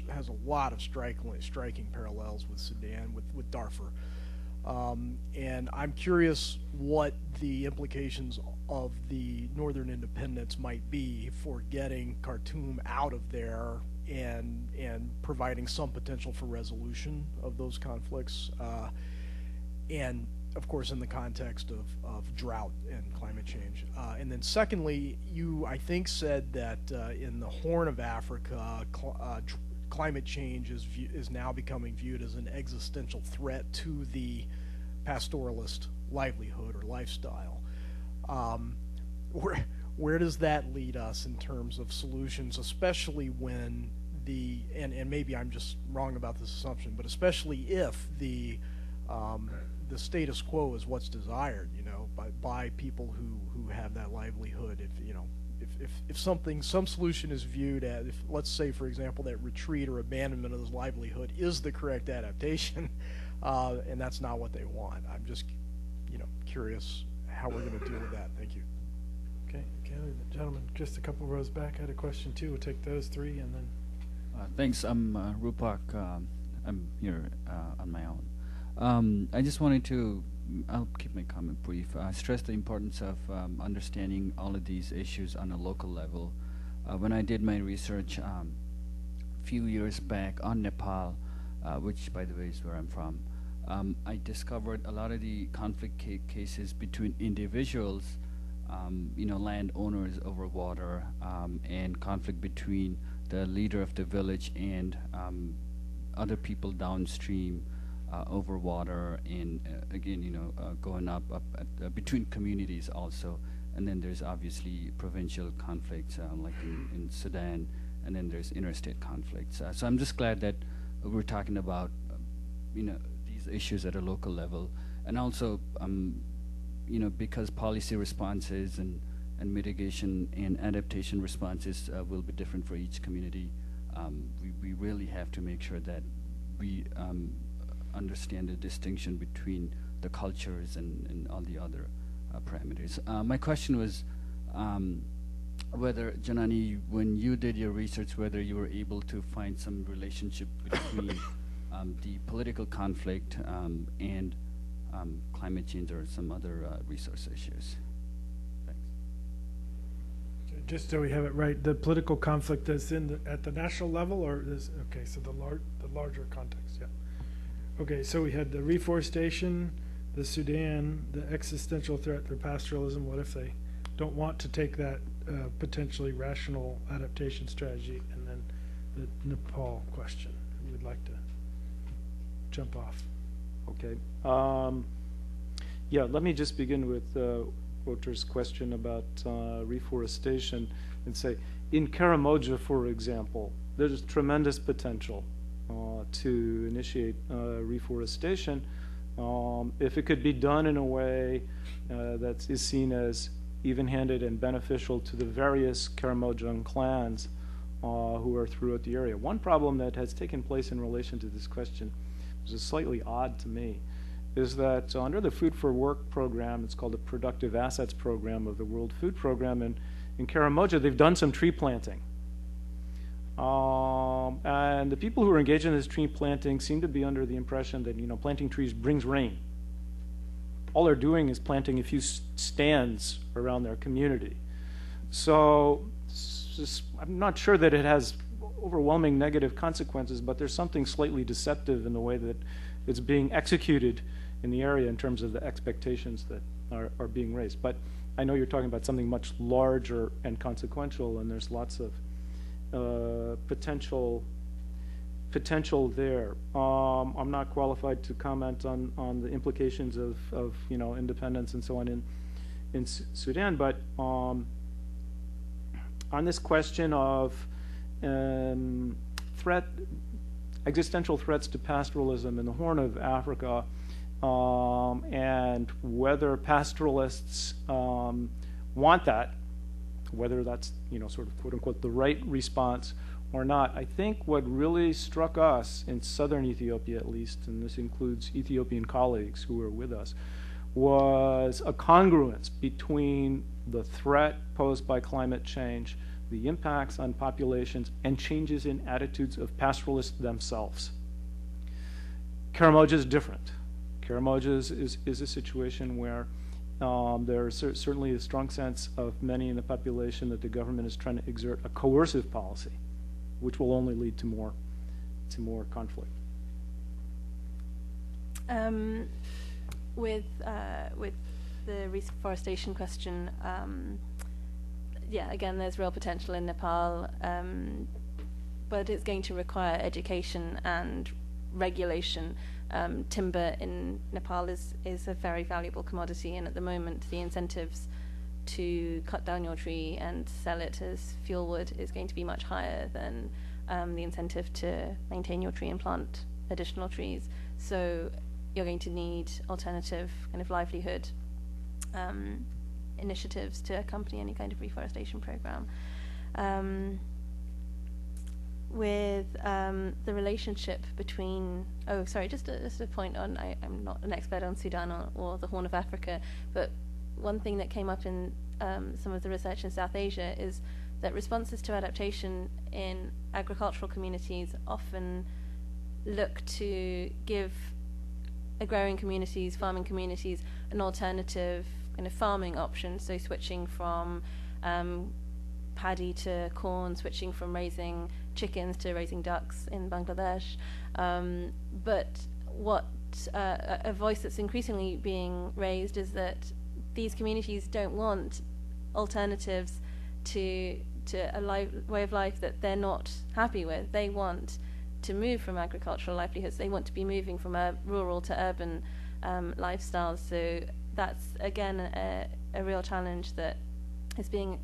has a lot of striking parallels with Sudan, with Darfur. And I'm curious what the implications of the Northern independence might be for getting Khartoum out of there and providing some potential for resolution of those conflicts. and of course in the context of drought and climate change. And then secondly, you, I think, said that in the Horn of Africa, climate change is now becoming viewed as an existential threat to the pastoralist livelihood or lifestyle. Where does that lead us in terms of solutions, especially when and maybe I'm just wrong about this assumption, but especially if the status quo is what's desired, by people who have that livelihood. If some solution is viewed as, let's say, for example, that retreat or abandonment of this livelihood is the correct adaptation, and that's not what they want. I'm just, curious how we're going to deal with that. Thank you.
Okay, the gentleman just a couple rows back had a question too. We'll take those three and then.
Thanks. I'm Rupak. I'm here on my own. I just wanted to, I'll keep my comment brief, stress the importance of understanding all of these issues on a local level. When I did my research a few years back on Nepal, which by the way is where I'm from, I discovered a lot of the conflict cases between individuals, landowners over water, and conflict between the leader of the village and other people downstream over water, and again, going up between communities also. And then there's obviously provincial conflicts like in Sudan, and then there's interstate conflicts. So I'm just glad that we're talking about these issues at a local level, and also because policy responses and mitigation and adaptation responses will be different for each community. We really have to make sure that we understand the distinction between the cultures and all the other parameters. My question was whether, Janani, when you did your research, whether you were able to find some relationship between the political conflict and climate change or some other resource issues.
Just so we have it right, the political conflict is at the national level, or is okay? So the larger context, yeah. Okay, so we had the reforestation, the Sudan, the existential threat, the pastoralism. What if they don't want to take that potentially rational adaptation strategy? And then the Nepal question. Who would like to jump off?
Okay. Yeah, let me just begin with Wouter's question about reforestation and say, in Karamoja, for example, there's tremendous potential to initiate reforestation if it could be done in a way that is seen as even-handed and beneficial to the various Karamojan clans who are throughout the area. One problem that has taken place in relation to this question, which is slightly odd to me, is that under the Food for Work program, it's called the Productive Assets Program of the World Food Program, and in Karamoja they've done some tree planting. And the people who are engaged in this tree planting seem to be under the impression that planting trees brings rain. All they're doing is planting a few stands around their community. So I'm not sure that it has overwhelming negative consequences, but there's something slightly deceptive in the way that it's being executed in the area in terms of the expectations that are being raised. But I know you're talking about something much larger and consequential, and there's lots of potential there. I'm not qualified to comment on the implications of independence and so on in Sudan, but on this question of existential threats to pastoralism in the Horn of Africa, and whether pastoralists want that, whether that's sort of quote unquote the right response or not. I think what really struck us in southern Ethiopia, at least, and this includes Ethiopian colleagues who were with us, was a congruence between the threat posed by climate change, the impacts on populations, and changes in attitudes of pastoralists themselves. Karamoja is different. Karamoja is a situation where there's certainly a strong sense of many in the population that the government is trying to exert a coercive policy, which will only lead to more conflict.
with the reforestation question, yeah, again, there's real potential in Nepal, but it's going to require education and regulation. Timber in Nepal is a very valuable commodity, and at the moment the incentives to cut down your tree and sell it as fuel wood is going to be much higher than the incentive to maintain your tree and plant additional trees. So you're going to need alternative kind of livelihood initiatives to accompany any kind of reforestation program. With the relationship between, just a point on, I'm not an expert on Sudan or the Horn of Africa, but one thing that came up in some of the research in South Asia is that responses to adaptation in agricultural communities often look to give agrarian communities, farming communities, an alternative kind of farming option, so switching from paddy to corn, switching from raising chickens to raising ducks in Bangladesh. But what a voice that's increasingly being raised is that these communities don't want alternatives to a way of life that they're not happy with. They want to move from agricultural livelihoods. They want to be moving from rural to urban lifestyles. So that's again a real challenge that is being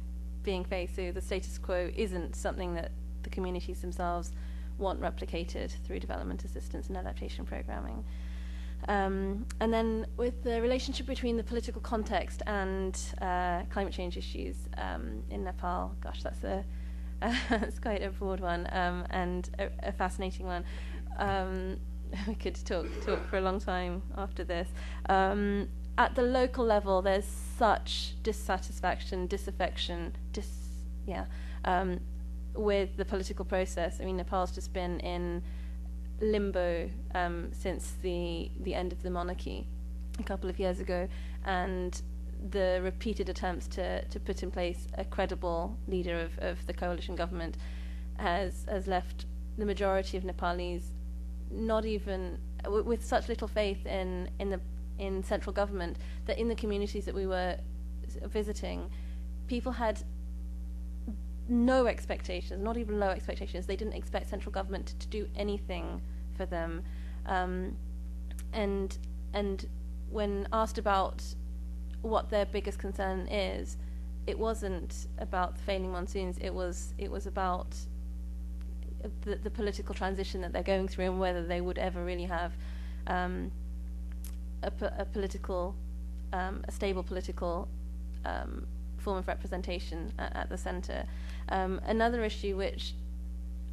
faced. So the status quo isn't something that the communities themselves want replicated through development assistance and adaptation programming. And then with the relationship between the political context and climate change issues in Nepal, gosh, that's quite a broad one and a fascinating one. We could talk for a long time after this. At the local level, there's such dissatisfaction, disaffection, with the political process. I mean, Nepal's just been in limbo since the end of the monarchy a couple of years ago, and the repeated attempts to put in place a credible leader of the coalition government has left the majority of Nepalese not even with such little faith in central government that in the communities that we were visiting, people had no expectations, not even low expectations. They didn't expect central government to do anything for them, and when asked about what their biggest concern is, it wasn't about the failing monsoons. It was about the political transition that they're going through and whether they would ever really have a stable political form of representation at the centre. Another issue which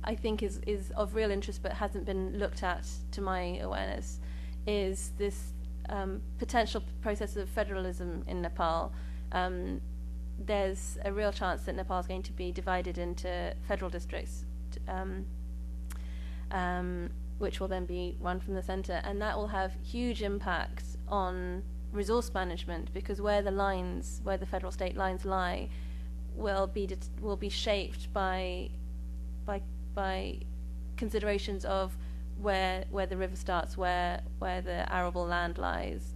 I think is of real interest but hasn't been looked at to my awareness is this potential process of federalism in Nepal. There's a real chance that Nepal is going to be divided into federal districts, which will then be run from the centre, and that will have huge impacts on resource management, because where the federal state lines lie will be shaped by considerations of where the river starts, where the arable land lies,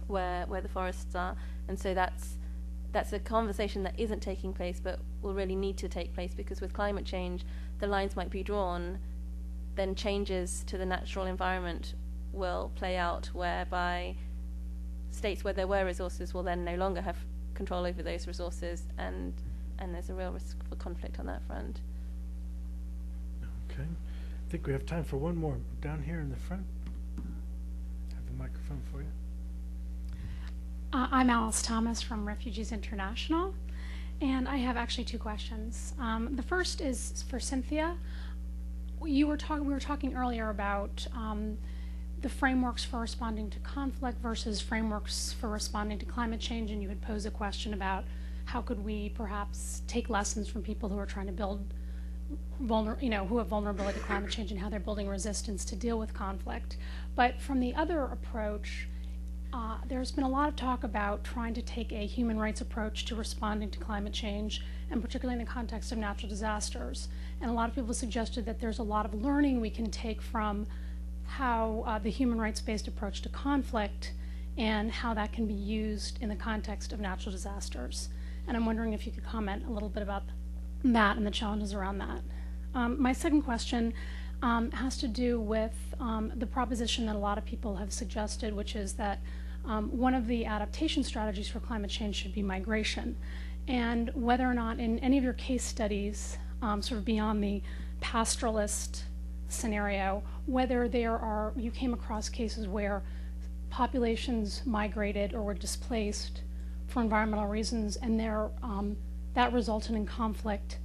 where the forests are, and so that's a conversation that isn't taking place but will really need to take place, because with climate change the lines might be drawn, then changes to the natural environment will play out, whereby states where there were resources will then no longer have control over those resources, and there's a real risk for conflict on that front.
Okay. I think we have time for one more down here in the front. I have the microphone for you.
I'm Alice Thomas from Refugees International, and I have actually two questions. The first is for Cynthia. We were talking earlier about the frameworks for responding to conflict versus frameworks for responding to climate change, and you had posed a question about how could we perhaps take lessons from people who are trying to build who have vulnerability to climate change and how they're building resistance to deal with conflict. But from the other approach, there's been a lot of talk about trying to take a human rights approach to responding to climate change, and particularly in the context of natural disasters. And a lot of people suggested that there's a lot of learning we can take from how the human rights-based approach to conflict and how that can be used in the context of natural disasters. And I'm wondering if you could comment a little bit about that and the challenges around that. My second question has to do with the proposition that a lot of people have suggested, which is that one of the adaptation strategies for climate change should be migration. And whether or not in any of your case studies, sort of beyond the pastoralist scenario, whether you came across cases where populations migrated or were displaced for environmental reasons, and that resulted in conflict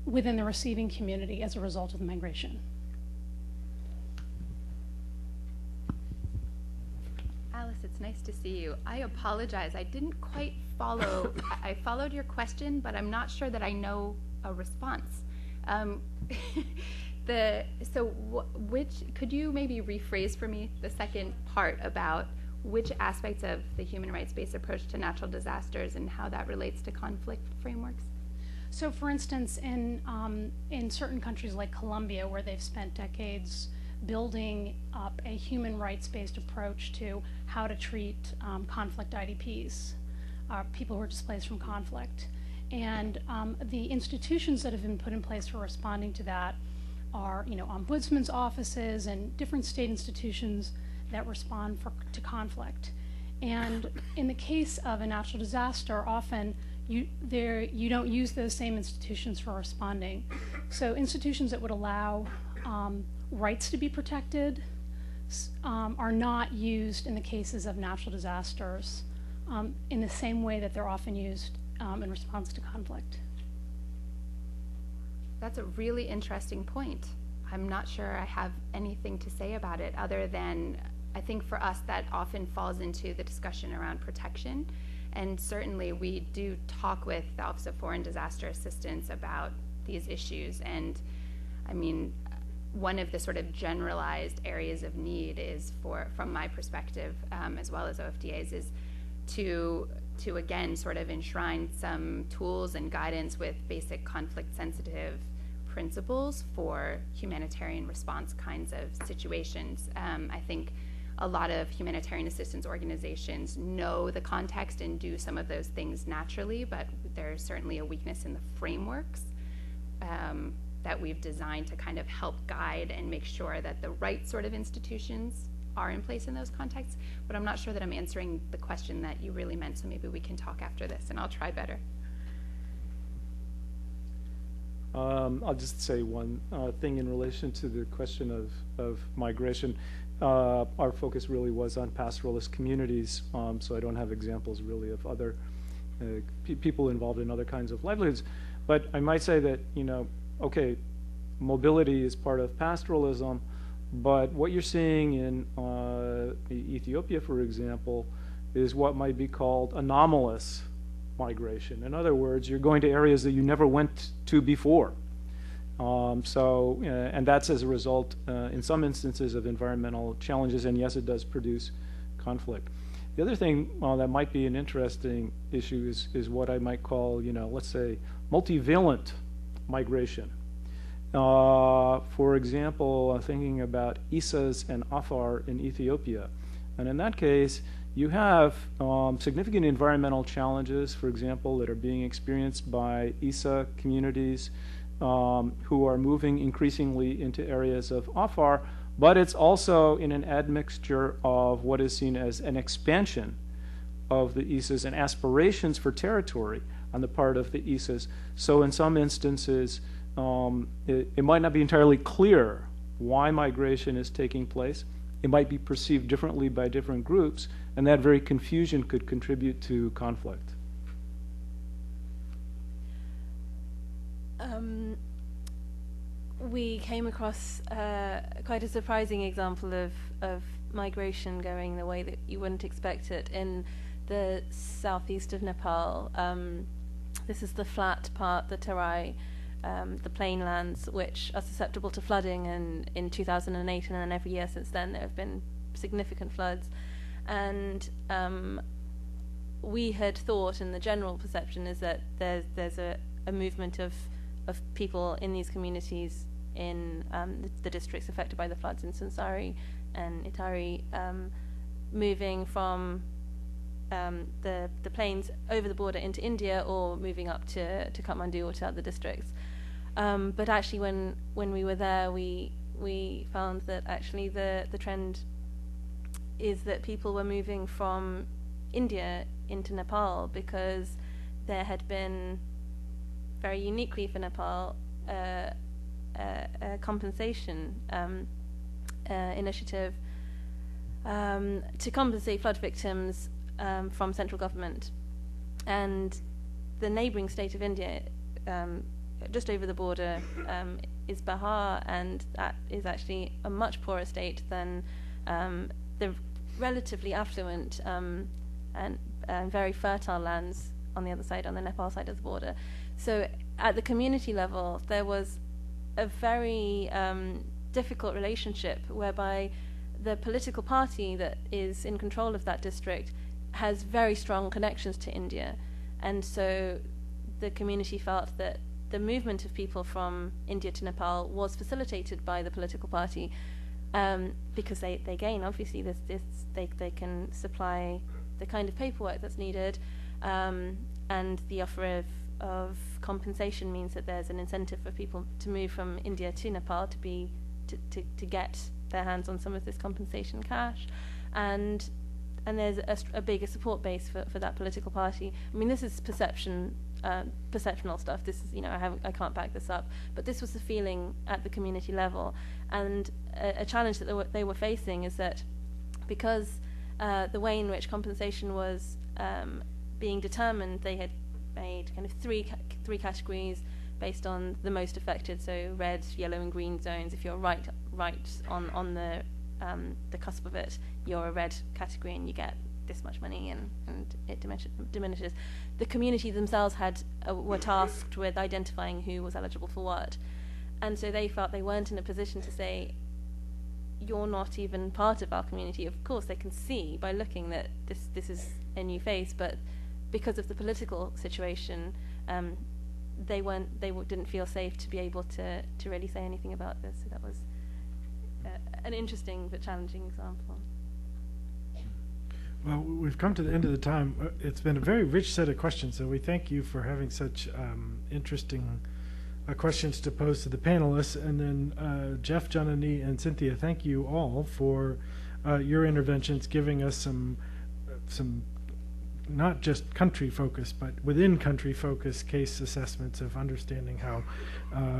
within the receiving community as a result of the migration.
Alice, it's nice to see you. I apologize. I didn't quite follow. I followed your question, but I'm not sure that I know a response. Could you maybe rephrase for me the second part about which aspects of the human rights-based approach to natural disasters and how that relates to conflict frameworks?
So, for instance, in certain countries like Colombia, where they've spent decades building up a human rights-based approach to how to treat conflict IDPs, people who are displaced from conflict. And the institutions that have been put in place for responding to that are, ombudsman's offices and different state institutions that respond to conflict. And in the case of a natural disaster, often you don't use those same institutions for responding. So institutions that would allow rights to be protected are not used in the cases of natural disasters in the same way that they're often used in response to conflict.
That's a really interesting point. I'm not sure I have anything to say about it other than I think for us that often falls into the discussion around protection. And certainly we do talk with the Office of Foreign Disaster Assistance about these issues. And I mean, one of the sort of generalized areas of need is from my perspective, as well as OFDA's, is to again sort of enshrine some tools and guidance with basic conflict sensitive principles for humanitarian response kinds of situations. I think a lot of humanitarian assistance organizations know the context and do some of those things naturally, but there's certainly a weakness in the frameworks that we've designed to kind of help guide and make sure that the right sort of institutions are in place in those contexts. But I'm not sure that I'm answering the question that you really meant, so maybe we can talk after this and I'll try better.
I'll just say one thing in relation to the question of migration. Our focus really was on pastoralist communities, so I don't have examples really of other people involved in other kinds of livelihoods. But I might say that, okay, mobility is part of pastoralism, but what you're seeing in Ethiopia, for example, is what might be called anomalous migration. In other words, you're going to areas that you never went to before. And that's as a result, in some instances, of environmental challenges, and yes, it does produce conflict. The other thing that might be an interesting issue is what I might call, let's say, multivalent migration. For example, thinking about Isas and Afar in Ethiopia. And in that case, you have significant environmental challenges, for example, that are being experienced by Isa communities who are moving increasingly into areas of Afar, but it's also in an admixture of what is seen as an expansion of the Isas and aspirations for territory on the part of the Isas. So in some instances, it might not be entirely clear why migration is taking place. It might be perceived differently by different groups, and that very confusion could contribute to conflict.
We came across quite a surprising example of migration going the way that you wouldn't expect it in the southeast of Nepal. This is the flat part, the Terai, the plain lands, which are susceptible to flooding, and in 2008 and then every year since then there have been significant floods. And we had thought, and the general perception is that there's a movement of people in these communities in the districts affected by the floods in Sansari and Itari moving from the plains over the border into India or moving up to Kathmandu or to other districts. But actually, when we were there, we found that actually the trend is that people were moving from India into Nepal because there had been, very uniquely for Nepal, a compensation initiative to compensate flood victims from central government. And the neighbouring state of India, just over the border, is Bihar, and that is actually a much poorer state than the relatively affluent and very fertile lands on the other side, on the Nepal side of the border. So at the community level, there was a very difficult relationship whereby the political party that is in control of that district has very strong connections to India. And so the community felt that the movement of people from India to Nepal was facilitated by the political party, because they gain, obviously, they can supply the kind of paperwork that's needed, and the offer of compensation means that there's an incentive for people to move from India to Nepal to get their hands on some of this compensation cash, and there's a bigger support base for that political party. I mean, this is perceptional stuff. This is, I can't back this up, but this was the feeling at the community level. And a challenge that they were facing is that because the way in which compensation was being determined, they had made kind of three categories based on the most affected, so red, yellow, and green zones. If you're right on the cusp of it, you're a red category and you get this much money, and it diminishes. The community themselves were tasked with identifying who was eligible for what, and so they felt they weren't in a position to say, you're not even part of our community. Of course, they can see by looking that this is a new face, but because of the political situation, they didn't feel safe to be able to really say anything about this. So that was an interesting but challenging example.
Well, we've come to the end of the time. It's been a very rich set of questions, so we thank you for having such interesting questions to pose to the panelists. And then Jeff, Janani, and Cynthia, thank you all for your interventions, giving us some not just country focused, but within country focused case assessments of understanding how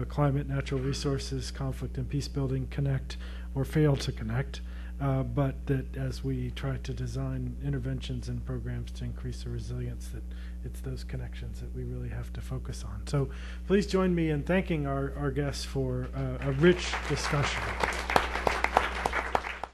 climate, natural resources, conflict, and peace building connect or fail to connect. But that as we try to design interventions and programs to increase the resilience, that it's those connections that we really have to focus on. So please join me in thanking our guests for a rich discussion.